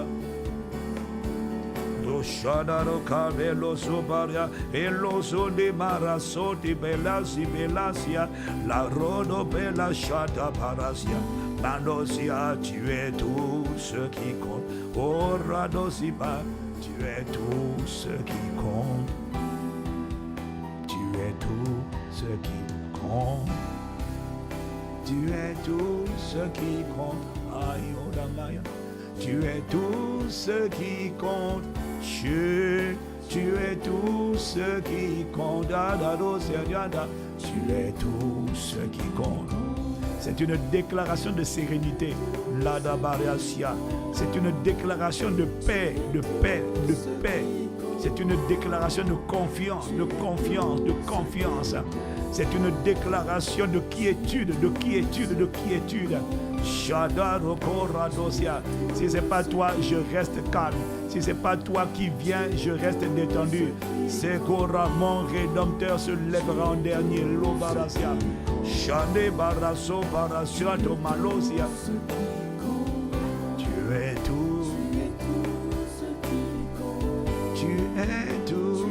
Shadaro Cabello Sobaria, Eloso de Maraso de Belasi Belasia, La Rodo Bella Shada Parasia, Mandosia, tu es tout ce qui compte. Oh Radosiba, tu es tout ce qui compte. Tu es tout ce qui compte. Tu es tout ce qui compte. Aïe, Odamaya. Tu es tout ce qui compte. Tu es tout ce qui compte. Tu es tout ce qui compte. C'est une déclaration de sérénité. L'Adabariasia. C'est une déclaration de paix, de paix, de paix. C'est une déclaration de confiance, de confiance, de confiance. C'est une déclaration de quiétude, de quiétude, de quiétude. Si ce n'est pas toi, je reste calme. Si ce n'est pas toi qui viens, je reste détendu. C'est qu'aura mon rédempteur se lèvera en dernier. L'Obarasia. Chande Baraso Barasia Tomalosia. Tu es tout. Tu es tout.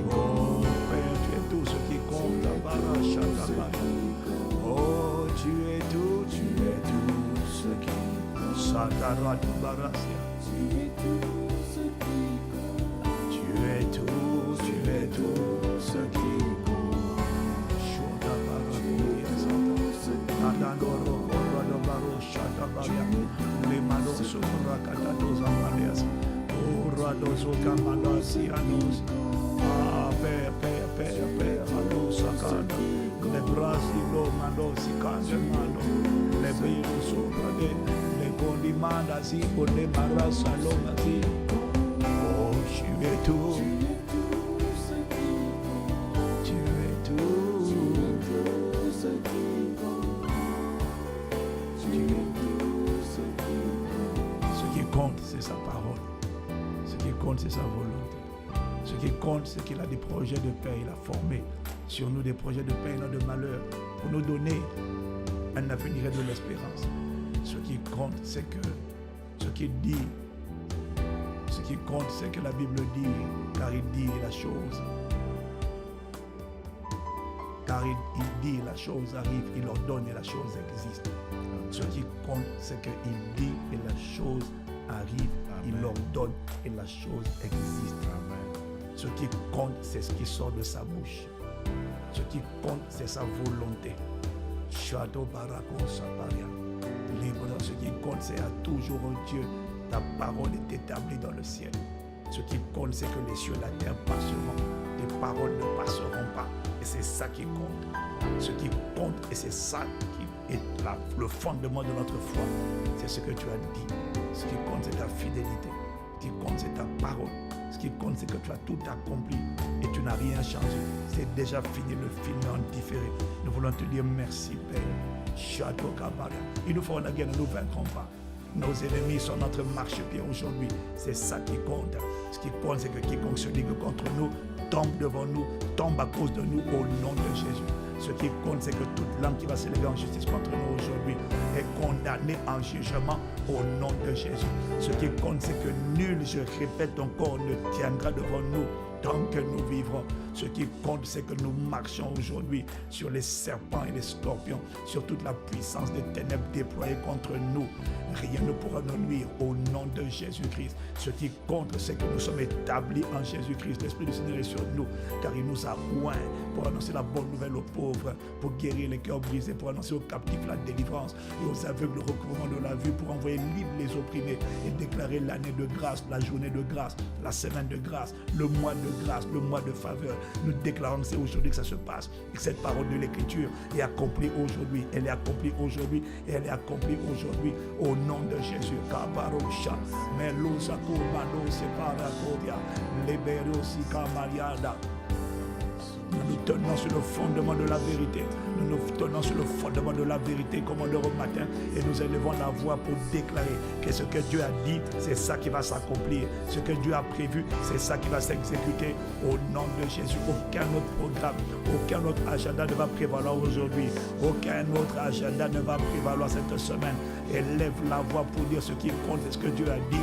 Oh Père, tu es tout ce qui compte. Oh, tu es tout ce qui Satara Barasia. Tu es tout ce qui Shoda Barasia Santa. Adandoro Orado Baro Shata Baria. Le Mano Sopra Catadosa Malias. Orado Sokamandasianos. Ah, Père, Allo Sakada. Le Brasilo Mando Sikande Mando. Le Beiro Soprade. Le Condimanda Zico de Marasa Lomasi. Oh, tu es tout. Tu es tout. Ce qui compte, c'est sa parole. Ce qui compte, c'est sa volonté. Ce qui compte, c'est qu'il a des projets de paix. Il a formé sur nous des projets de paix et non de malheur pour nous donner un avenir et de l'espérance. Ce qui compte, c'est que ce qu'il dit, ce qui compte, c'est que la Bible dit, car il dit la chose. Car il dit la chose arrive, il ordonne et la chose existe. Ce qui compte, c'est qu'il dit et la chose arrive, il ordonne et la chose existe. Ce qui compte, c'est ce qui sort de sa bouche. Ce qui compte, c'est sa volonté. Shadow Barako Saparia. Libre. Ce qui compte, c'est à toujours Dieu. Ta parole est établie dans le ciel. Ce qui compte, c'est que les cieux et la terre passeront. Tes paroles ne passeront pas. Et c'est ça qui compte. Ce qui compte, et c'est ça qui est le fondement de notre foi. C'est ce que tu as dit. Ce qui compte, c'est ta fidélité. Ce qui compte, c'est ta parole. Ce qui compte, c'est que tu as tout accompli et tu n'as rien changé. C'est déjà fini, le film est en différé. Nous voulons te dire merci, Père. Shadow Kabaria. Il nous faut la guerre, nous ne vaincrons pas. Nos ennemis sont notre marchepied aujourd'hui. C'est ça qui compte. Ce qui compte, c'est que quiconque se ligue contre nous tombe devant nous, tombe à cause de nous au nom de Jésus. Ce qui compte, c'est que toute langue qui va s'élever en justice contre nous aujourd'hui est condamnée en jugement au nom de Jésus. Ce qui compte, c'est que nul, je répète encore, ne tiendra devant nous tant que nous vivrons. Ce qui compte, c'est que nous marchons aujourd'hui sur les serpents et les scorpions, sur toute la puissance des ténèbres déployées contre nous. Rien ne pourra nous nuire au nom de Jésus-Christ. Ce qui compte, c'est que nous sommes établis en Jésus-Christ. L'Esprit du Seigneur est sur nous, car il nous a oints pour annoncer la bonne nouvelle aux pauvres, pour guérir les cœurs brisés, pour annoncer aux captifs la délivrance et aux aveugles le recouvrement de la vue, pour envoyer libre les opprimés et déclarer l'année de grâce, la journée de grâce, la semaine de grâce, le mois de grâce, le mois de faveur. Nous déclarons que c'est aujourd'hui que ça se passe et que cette parole de l'Écriture est accomplie aujourd'hui. Elle est accomplie aujourd'hui et elle est accomplie aujourd'hui au nom de Jésus. Kabarosha, Melusa Kumano Separakodia, Liberosi Kamariada. Nous nous tenons sur le fondement de la vérité. Nous nous tenons sur le fondement de la vérité comme on dort au matin et nous élevons la voix pour déclarer que ce que Dieu a dit, c'est ça qui va s'accomplir. Ce que Dieu a prévu, c'est ça qui va s'exécuter au nom de Jésus. Aucun autre programme, aucun autre agenda ne va prévaloir aujourd'hui. Aucun autre agenda ne va prévaloir cette semaine. Élève la voix pour dire ce qui compte, ce que Dieu a dit.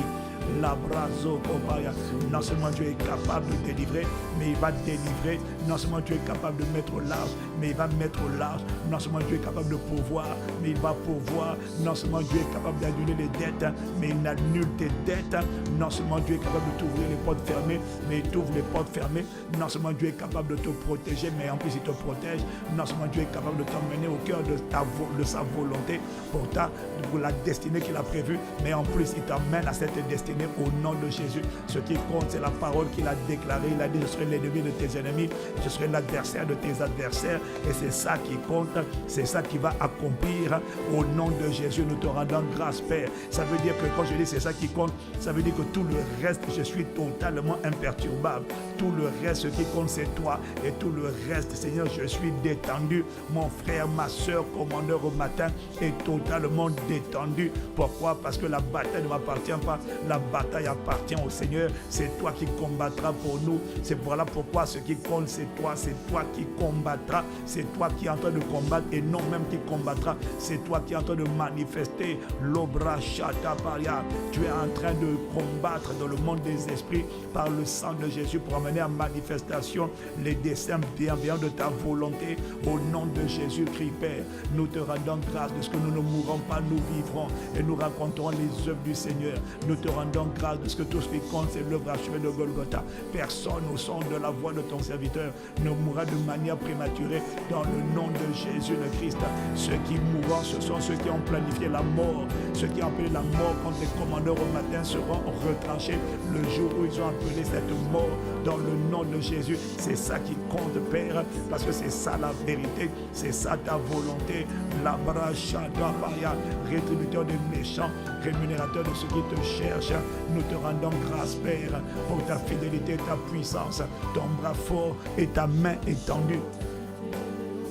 Non seulement Dieu est capable de délivrer, mais il va délivrer. Non seulement Dieu est capable de mettre au large, mais il va mettre au large. Non seulement Dieu est capable de pourvoir, mais il va pourvoir. Non seulement Dieu est capable d'annuler les dettes, mais il annule tes dettes. Non seulement Dieu est capable de t'ouvrir les portes fermées, mais il t'ouvre les portes fermées. Non seulement Dieu est capable de te protéger, mais en plus il te protège. Non seulement Dieu est capable de t'emmener au cœur de sa volonté pour la destinée qu'il a prévue, mais en plus il t'emmène à cette destinée au nom de Jésus. Ce qui compte, c'est la parole qu'il a déclarée. Il a dit: je serai l'ennemi de tes ennemis, je serai l'adversaire de tes adversaires. Et c'est ça qui compte, c'est ça qui va accomplir au nom de Jésus. Nous te rendons grâce, Père. Ça veut dire que quand je dis c'est ça qui compte, ça veut dire que tout le reste, je suis totalement imperturbable. Tout le reste, ce qui compte, c'est toi. Et tout le reste, Seigneur, je suis détendu. Mon frère, ma soeur, commandeur au matin, est totalement détendu. Pourquoi? Parce que la bataille ne m'appartient pas. La bataille appartient au Seigneur. C'est toi qui combattras pour nous. C'est voilà pourquoi ce qui compte, c'est toi. C'est toi qui combattras. C'est toi qui es en train de combattre et non même qui combattra. C'est toi qui es en train de manifester l'obra chata paria. Tu es en train de combattre dans le monde des esprits par le sang de Jésus pour amener à manifestation les desseins bienveillants de ta volonté. Au nom de Jésus-Christ, Père, nous te rendons grâce de ce que nous ne mourrons pas, nous vivrons et nous raconterons les œuvres du Seigneur. Nous te rendons grâce de ce que tout ce qui compte, c'est l'œuvre achevée de Golgotha. Personne au son de la voix de ton serviteur ne mourra de manière prématurée dans le nom de Jésus le Christ. Ceux qui mourront, ce sont ceux qui ont planifié la mort. Ceux qui ont appelé la mort contre les commandeurs au matin seront retranchés le jour où ils ont appelé cette mort dans le nom de Jésus. C'est ça qui compte, Père, parce que c'est ça la vérité, c'est ça ta volonté. La brachada paria, rétributeur des méchants, rémunérateur de ceux qui te cherchent. Nous te rendons grâce, Père, pour ta fidélité et ta puissance, ton bras fort et ta main étendue.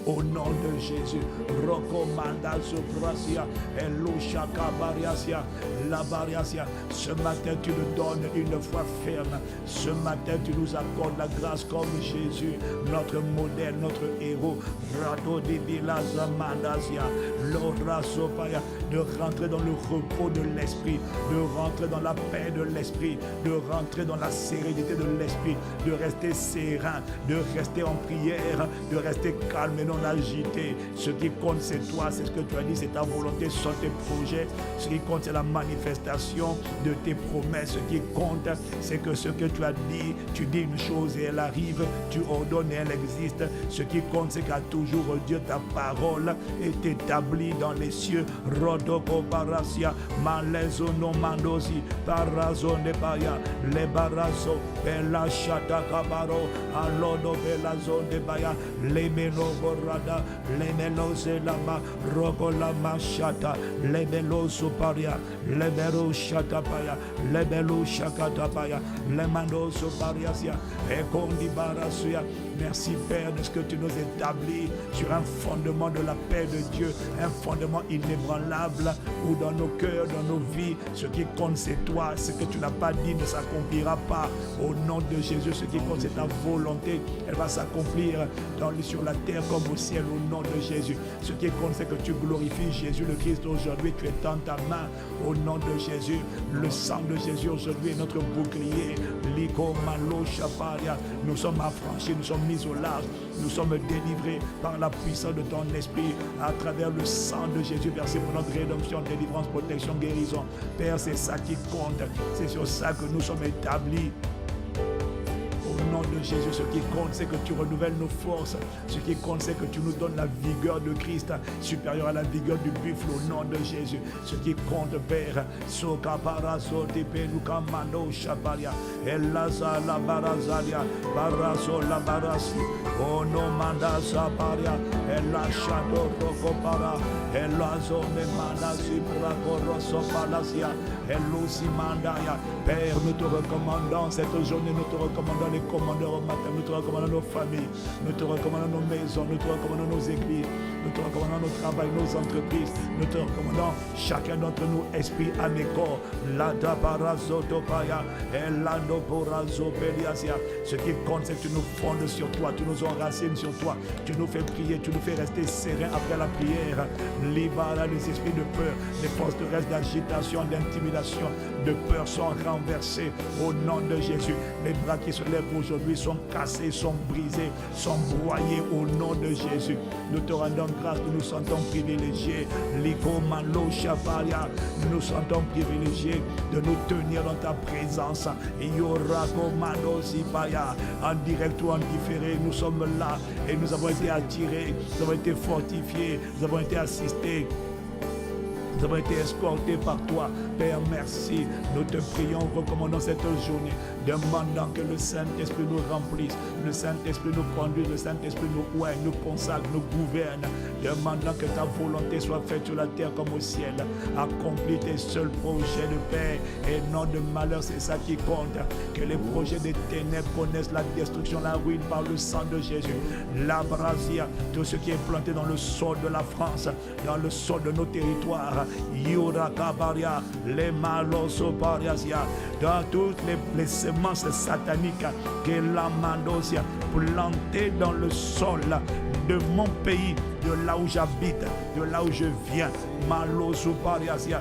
Au nom de Jésus, recommanda soprasia, elusha kabariasia, labariasia. Ce matin, tu nous donnes une foi ferme. Ce matin, tu nous accordes la grâce comme Jésus, notre modèle, notre héros. Rado de Vilaza Mandasia, Lora Sopaya, de rentrer dans le repos de l'esprit, de rentrer dans la paix de l'esprit, de rentrer dans la sérénité de l'esprit, de rester serein, de rester en prière, de rester calme et non agité. Ce qui compte, c'est toi, c'est ce que tu as dit, c'est ta volonté, ce sont tes projets. Ce qui compte, c'est la manifestation de tes promesses. Ce qui compte, c'est que ce que tu as dit, tu dis une chose et elle arrive, tu ordonnes et elle existe. Ce qui compte, c'est qu'à toujours Dieu, ta parole est établie dans les cieux. Rodoko parasia, malezo no mandosi, parazo de baya, le barazo, bella shata kabaro, alodo belazo de baya, le meno borada, le meno zelama, rogo la machata, le melo suparia, le mero shata paya, le melo shakata paya, le mano supariasia, et kondi barasuya. Merci Père de ce que tu nous établis sur un fondement de la paix de Dieu, un fondement inébranlable où dans nos cœurs, dans nos vies, ce qui compte c'est toi, ce que tu n'as pas dit ne s'accomplira pas. Au nom de Jésus, ce qui compte c'est ta volonté, elle va s'accomplir sur la terre comme au ciel au nom de Jésus. Ce qui compte c'est que tu glorifies Jésus le Christ aujourd'hui, tu étends ta main au nom de Jésus. Le sang de Jésus aujourd'hui est notre bouclier. Liko malo shaparia. Nous sommes affranchis, nous sommes mis au large, nous sommes délivrés par la puissance de ton esprit à travers le sang de Jésus versé pour notre rédemption, délivrance, protection, guérison. Père, c'est ça qui compte, c'est sur ça que nous sommes établis. Au nom de Jésus, ce qui compte, c'est que tu renouvelles nos forces. Ce qui compte, c'est que tu nous donnes la vigueur de Christ, supérieure à la vigueur du buffle, au nom de Jésus. Ce qui compte, Père, Soka Barazo, Tepeluka Mano Shabaria, Elaza la Barazaria, Barazo la Barasi, Ono Manda Sabaria, Elashado Rokopara, Elazo Memanasi, Prakoroso Palasia, Elusimandaya. Père, nous te recommandons cette journée, nous te recommandons les commandeurs au matin, nous te recommandons nos familles, nous te recommandons nos maisons, nous te recommandons nos églises. Nous te recommandons nos travails, nos entreprises. Nous te recommandons chacun d'entre nous, esprit, âme et corps. Lada barazo topaya, elando borazo beliasia. Ce qui compte, c'est que tu nous fondes sur toi, tu nous enracines sur toi. Tu nous fais prier, tu nous fais rester sereins après la prière. Libère les esprits de peur, les forteresses d'agitation, d'intimidation, de peur sont renversées au nom de Jésus. Les bras qui se lèvent aujourd'hui sont cassés, sont brisés, sont broyés au nom de Jésus. Nous te rendons grâce, nous nous sentons privilégiés. Liko malo shaparia, nous nous sentons privilégiés de nous tenir dans ta présence. Yorako mano sipaya, en direct ou en différé, nous sommes là et nous avons été attirés, nous avons été fortifiés, nous avons été assistés. Nous avons été escortés par toi. Père, merci. Nous te prions, recommandons cette journée, demandant que le Saint-Esprit nous remplisse, le Saint-Esprit nous conduise, le Saint-Esprit nous oigne, nous consacre, nous gouverne, demandant que ta volonté soit faite sur la terre comme au ciel. Accomplis tes seuls projets de paix et non de malheur, c'est ça qui compte. Que les projets des ténèbres connaissent la destruction, la ruine par le sang de Jésus. La brasia, tout ce qui est planté dans le sol de la France, dans le sol de nos territoires, Yura Kabaria, les Maloso Pariasia, dans toutes les semences sataniques que la Mandosia plantées dans le sol de mon pays, de là où j'habite, de là où je viens, Maloso Pariasia.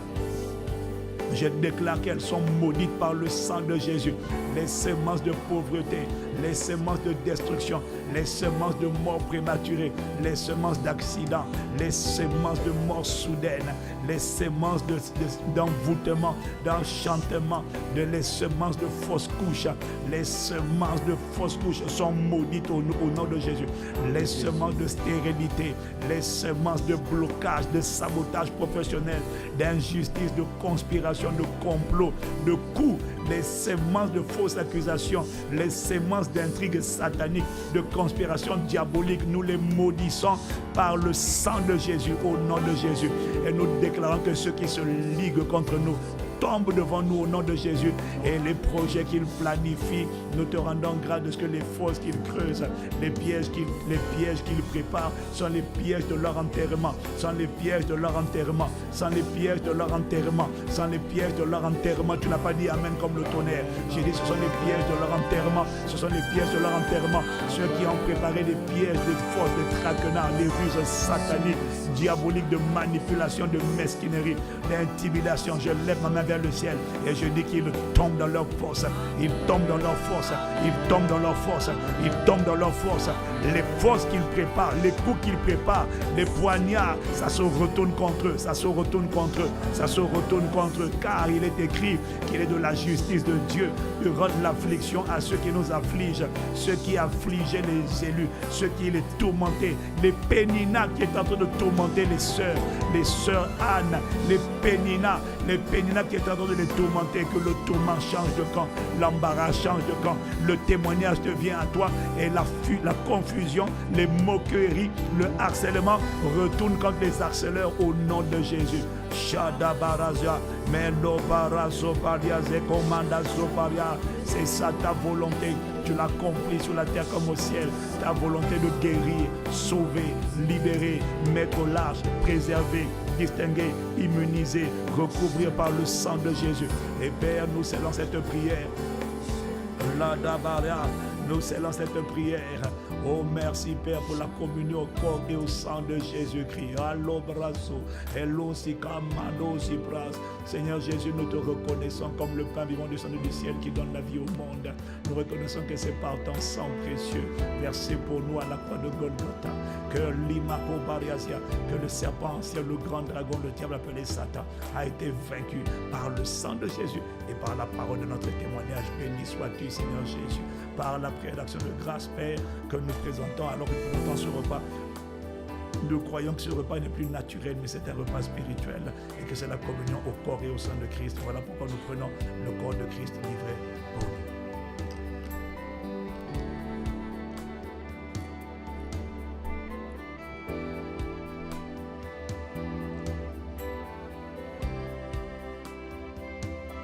Je déclare qu'elles sont maudites par le sang de Jésus. Les semences de pauvreté, les semences de destruction, les semences de mort prématurée, les semences d'accident, les semences de mort soudaine, les semences d'envoûtement, d'enchantement, les semences de fausses couches. Les semences de fausses couches sont maudites au nom de Jésus. Les semences de stérilité, les semences de blocage, de sabotage professionnel, d'injustice, de conspiration, de complot, de coups, les semences de fausses accusations, les semences d'intrigues sataniques, de conspiration diabolique, nous les maudissons par le sang de Jésus, au nom de Jésus. Et nous déclarons que ceux qui se liguent contre nous tombent devant nous au nom de Jésus, et les projets qu'il planifie, nous te rendons grâce de ce que les fosses qu'il creuse, les pièges qu'il prépare sont les pièges de leur enterrement, sont les pièges de leur enterrement, sont les pièges de leur enterrement, sont les pièges de leur enterrement. Tu n'as pas dit amen comme le tonnerre. J'ai dit ce sont les pièges de leur enterrement, ce sont les pièges de leur enterrement. Ceux qui ont préparé des pièges, des forces, des traquenards, des ruses sataniques, diaboliques, de manipulation, de mesquinerie, d'intimidation. Je lève ma main vers le ciel et je dis qu'ils tombent dans leur force, ils tombent dans leur force, ils tombent dans leur force, ils tombent dans leur force. Les forces qu'ils préparent, les coups qu'ils préparent, les poignards, ça se retourne contre eux, ça se retourne contre eux, ça se retourne contre eux, car il est écrit qu'il est de la justice de Dieu de rendre l'affliction à ceux qui nous affligent, ceux qui affligeaient les élus, ceux qui les tourmentaient, les Péninas qui est en train de tourmenter les sœurs Anne, les Péninas qui est en train de les tourmenter, que le tourment change de camp, l'embarras change de camp, le témoignage devient à toi et la confusion, les moqueries, le harcèlement retourne contre les harceleurs au nom de Jésus. Shada Barazia, Mendo Barazo Paria, Zekomanda Zoparia, c'est ça ta volonté. Tu l'accomplis sur la terre comme au ciel. Ta volonté de guérir, sauver, libérer, mettre au large, préserver, distinguer, immuniser, recouvrir par le sang de Jésus. Et Père, nous scellons cette prière. La Dabaria, nous scellons cette prière. Oh, merci Père pour la communion au corps et au sang de Jésus-Christ. Allo brazo, hello sikamano sibras. Seigneur Jésus, nous te reconnaissons comme le pain vivant descendu du ciel qui donne la vie au monde. Nous reconnaissons que c'est par ton sang précieux versé pour nous à la croix de Golgotha que l'imako bariasia, que le serpent ancien, le grand dragon, le diable appelé Satan, a été vaincu par le sang de Jésus et par la parole de notre témoignage. Béni sois-tu, Seigneur Jésus, par la prière d'action de grâce, Père, que nous présentons alors que nous présentons ce repas. Nous croyons que ce repas n'est plus naturel, mais c'est un repas spirituel et que c'est la communion au corps et au sang de Christ. Voilà pourquoi nous prenons le corps de Christ livré pour nous.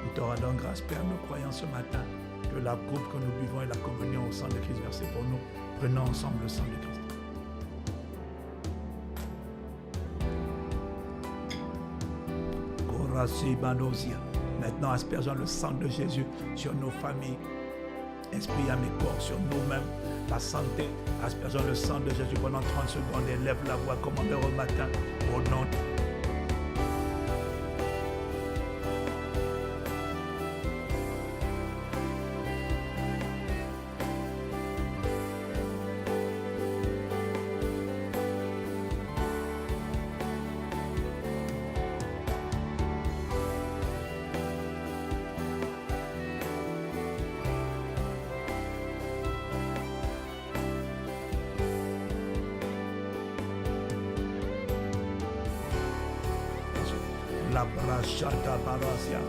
Nous te rendons grâce, Père, nous croyons ce matin que la coupe que nous buvons est la communion au sang de Christ versé pour nous. Prenons ensemble le sang de Christ. Maintenant, aspergeons le sang de Jésus sur nos familles, esprit, âme et corps, sur nous-mêmes, la santé. Aspergeons le sang de Jésus pendant 30 secondes. Élève la voix, commandeur au matin, au nom de la brachata parasia.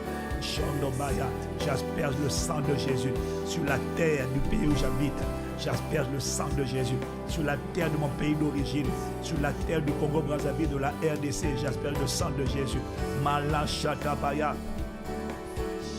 J'asperge le sang de Jésus sur la terre du pays où j'habite. J'asperge le sang de Jésus sur la terre de mon pays d'origine, sur la terre du Congo-Brazzaville, de la RDC. J'asperge le sang de Jésus. Malachata Paya.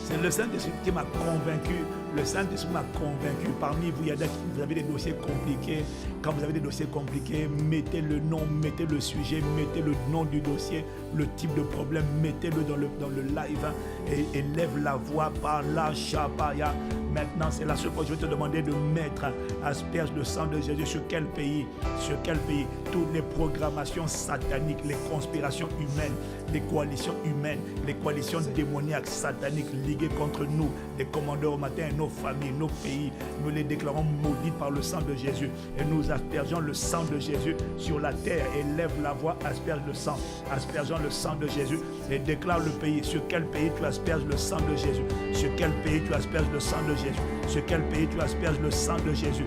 C'est le Saint-Esprit qui m'a convaincu. Le Saint-Esprit m'a convaincu. Parmi vous, il y a vous avez des dossiers compliqués. Quand vous avez des dossiers compliqués, mettez le nom, mettez le sujet, mettez le nom du dossier, le type de problème, mettez-le dans le live et élève la voix par la chapaya. Maintenant, c'est la seule fois que je vais te demander de mettre, asperge le sang de Jésus sur quel pays? Sur quel pays? Toutes les programmations sataniques, les conspirations humaines, les coalitions humaines, les coalitions démoniaques, sataniques liguées contre nous, les commandeurs au matin, nos familles, nos pays, nous les déclarons maudits par le sang de Jésus. Et nous aspergeons le sang de Jésus sur la terre. Élève la voix, asperge le sang. Aspergeons le sang de Jésus et déclare le pays. Sur quel pays tu asperges le sang de Jésus? Sur quel pays tu asperges le sang de Jésus? Sur quel pays tu asperges le sang de Jésus?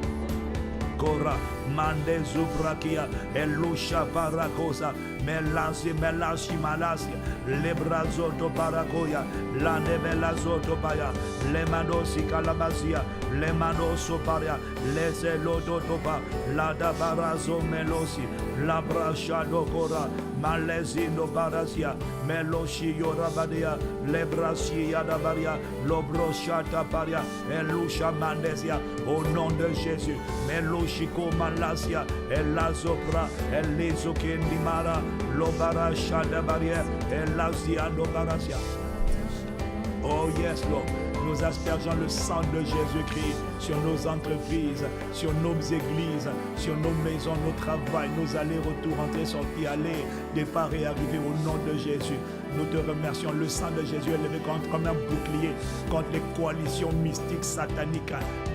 Kora, Mande Zubrakia, Elusha Parakosa, Melasi, Malasi, Lebrazoto Parakoya, Lande Melazoto Paya, Lemadosi Calabazia, Lemanoso Paria, Lezeloto Topa, Lada Barazo Melosi, Labrasha Dokora, Malezino Barasia, Meloshi Yorabadia, Lebrasi Yadabaria, Lobroshata Paria, Elusha Mandesia, au nom de Jésus, Meloshiko Malasia, Elazopra, Elizokendimara, Lobarasha Dabaria, Elazia Dobarasia. Oh yes, Lord. Nous aspergeons le sang de Jésus-Christ sur nos entreprises, sur nos églises, sur nos maisons, nos travails, nos allers-retours, entrées, sorties, aller, départ et arriver au nom de Jésus. Nous te remercions. Le sang de Jésus est levé comme un bouclier contre les coalitions mystiques, sataniques,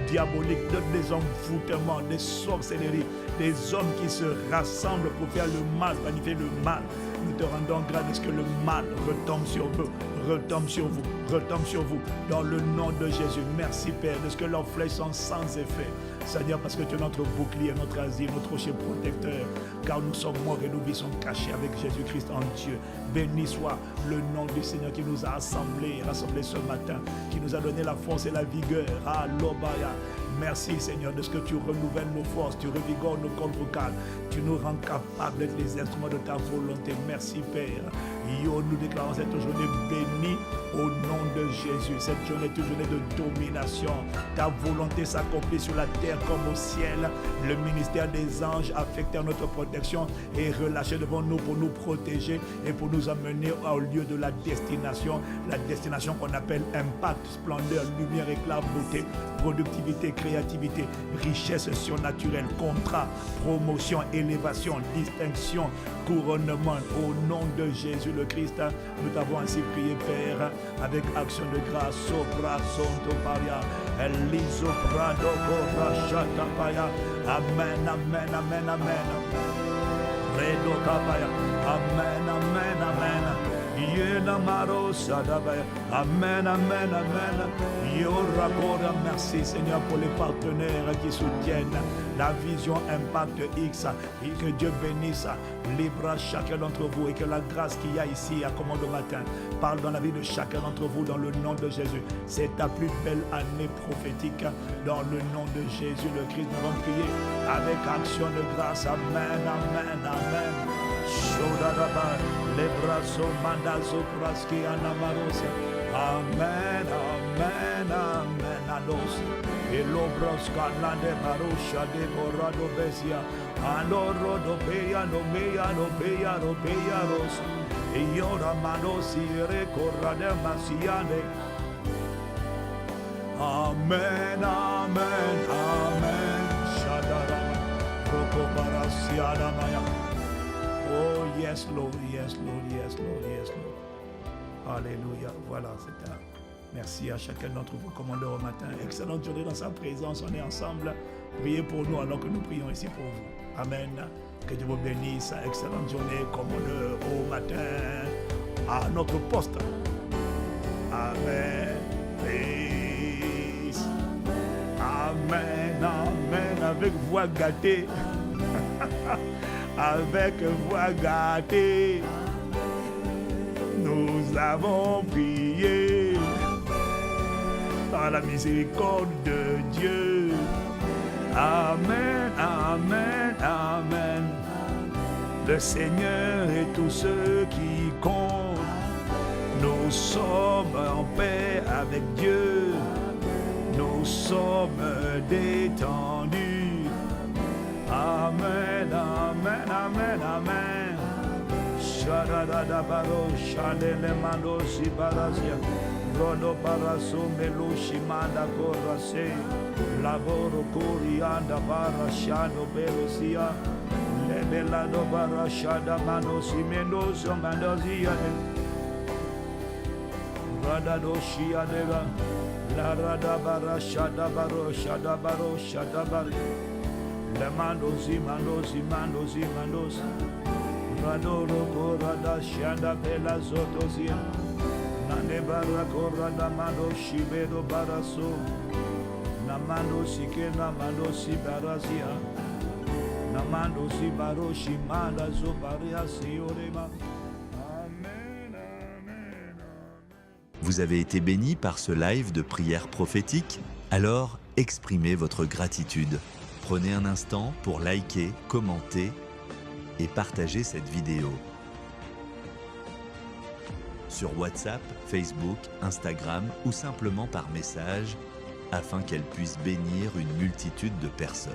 diaboliques, des envoûtements, des sorcelleries, des hommes qui se rassemblent pour faire le mal, planifier le mal. Nous te rendons grâce que le mal retombe sur vous, retombe sur vous, retombe sur vous, dans le nom de Jésus. Merci Père, de ce que leurs flèches sont sans effet. Seigneur, parce que tu es notre bouclier, notre asile, notre rocher protecteur, car nous sommes morts et nous sommes cachés avec Jésus-Christ en Dieu. Béni soit le nom du Seigneur qui nous a rassemblés ce matin, qui nous a donné la force et la vigueur. Alobaya. Merci Seigneur de ce que tu renouvelles nos forces, tu revigores nos cordes vocales, tu nous rends capables d'être les instruments de ta volonté. Merci Père. Yo, nous déclarons cette journée bénie au nom de Jésus. Cette journée est une journée de domination. Ta volonté s'accomplit sur la terre comme au ciel. Le ministère des anges affecté à notre protection est relâché devant nous pour nous protéger et pour nous amener au lieu de la destination qu'on appelle impact, splendeur, lumière, éclat, beauté, productivité, créativité, richesse surnaturelle, contrat, promotion, élévation, distinction, couronnement. Au nom de Jésus le Christ, nous t'avons ainsi prié, Père, avec action de grâce. Sopra Santo Paria, Eliso Prado Corachata Paya. Amen, amen, amen, amen. Redo Kapaya. Amen, amen, amen. Yena Maro Sadabaya. Amen, amen, amen. Yorakora, merci Seigneur pour les partenaires qui soutiennent la vision Impact X. Et que Dieu bénisse, libre chacun d'entre vous et que la grâce qu'il y a ici à Commande au matin parle dans la vie de chacun d'entre vous dans le nom de Jésus. C'est ta plus belle année prophétique dans le nom de Jésus le Christ. Nous allons prier avec action de grâce. Amen, amen, amen. Shodadaba. Lebraso mandazo praski anamarosia. Amen, amen, amen, alos. Elobros canande barusha de corrado besia. Aloro do beya, no beya, no beya, no beya ros. Iora manosi recorrade masiane. Amen, amen, amen. Shadarama, Rokobarasiana Maya. Oh, yes, Lord, yes, Lord, yes, Lord, yes, Lord. Alléluia. Voilà, c'est un. Merci à chacun d'entre vous, commandeurs au matin. Excellente journée dans sa présence. On est ensemble. Priez pour nous alors que nous prions ici pour vous. Amen. Que Dieu vous bénisse. Excellente journée, commandeur au matin, à notre poste. Amen. Peace. Amen. Amen. Avec voix gâtée. Avec voix gâtée. Nous avons prié par la miséricorde de Dieu. Amen, amen, amen. Le Seigneur et tous ceux qui comptent. Nous sommes en paix avec Dieu. Nous sommes détendus. Amen, amen, amen, amen. Shadada baro shandele mando si barazia. Rodo baraso melushi manda korase. Lavoro corianda bara shando berosia. Lebelado bara shada mano si mendozo mandozia. Rada doshia dega. La rada bara shada baro shada baro shada baro. Le mandozi mandozi mandozi mandozi. Radoro korada shanda bela zotozia. Nane bara korada mando shibedo baraso. Namando sike namando si barazia. Namando si baro shimanda zo baria siorema. Amen, amen, amen. Vous avez été béni par ce live de prière prophétique? Alors, exprimez votre gratitude. Prenez un instant pour liker, commenter et partager cette vidéo. Sur WhatsApp, Facebook, Instagram ou simplement par message, afin qu'elle puisse bénir une multitude de personnes.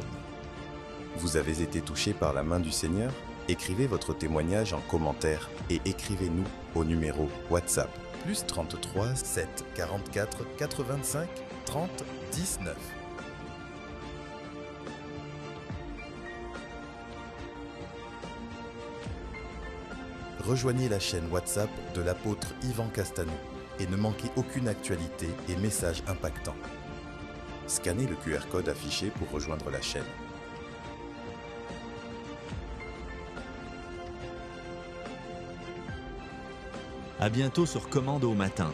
Vous avez été touché par la main du Seigneur? Écrivez votre témoignage en commentaire et écrivez-nous au numéro WhatsApp +33 7 44 85 30 19. Rejoignez la chaîne WhatsApp de l'apôtre Yvan Castanou et ne manquez aucune actualité et message impactant. Scannez le QR code affiché pour rejoindre la chaîne. À bientôt sur Commande au matin.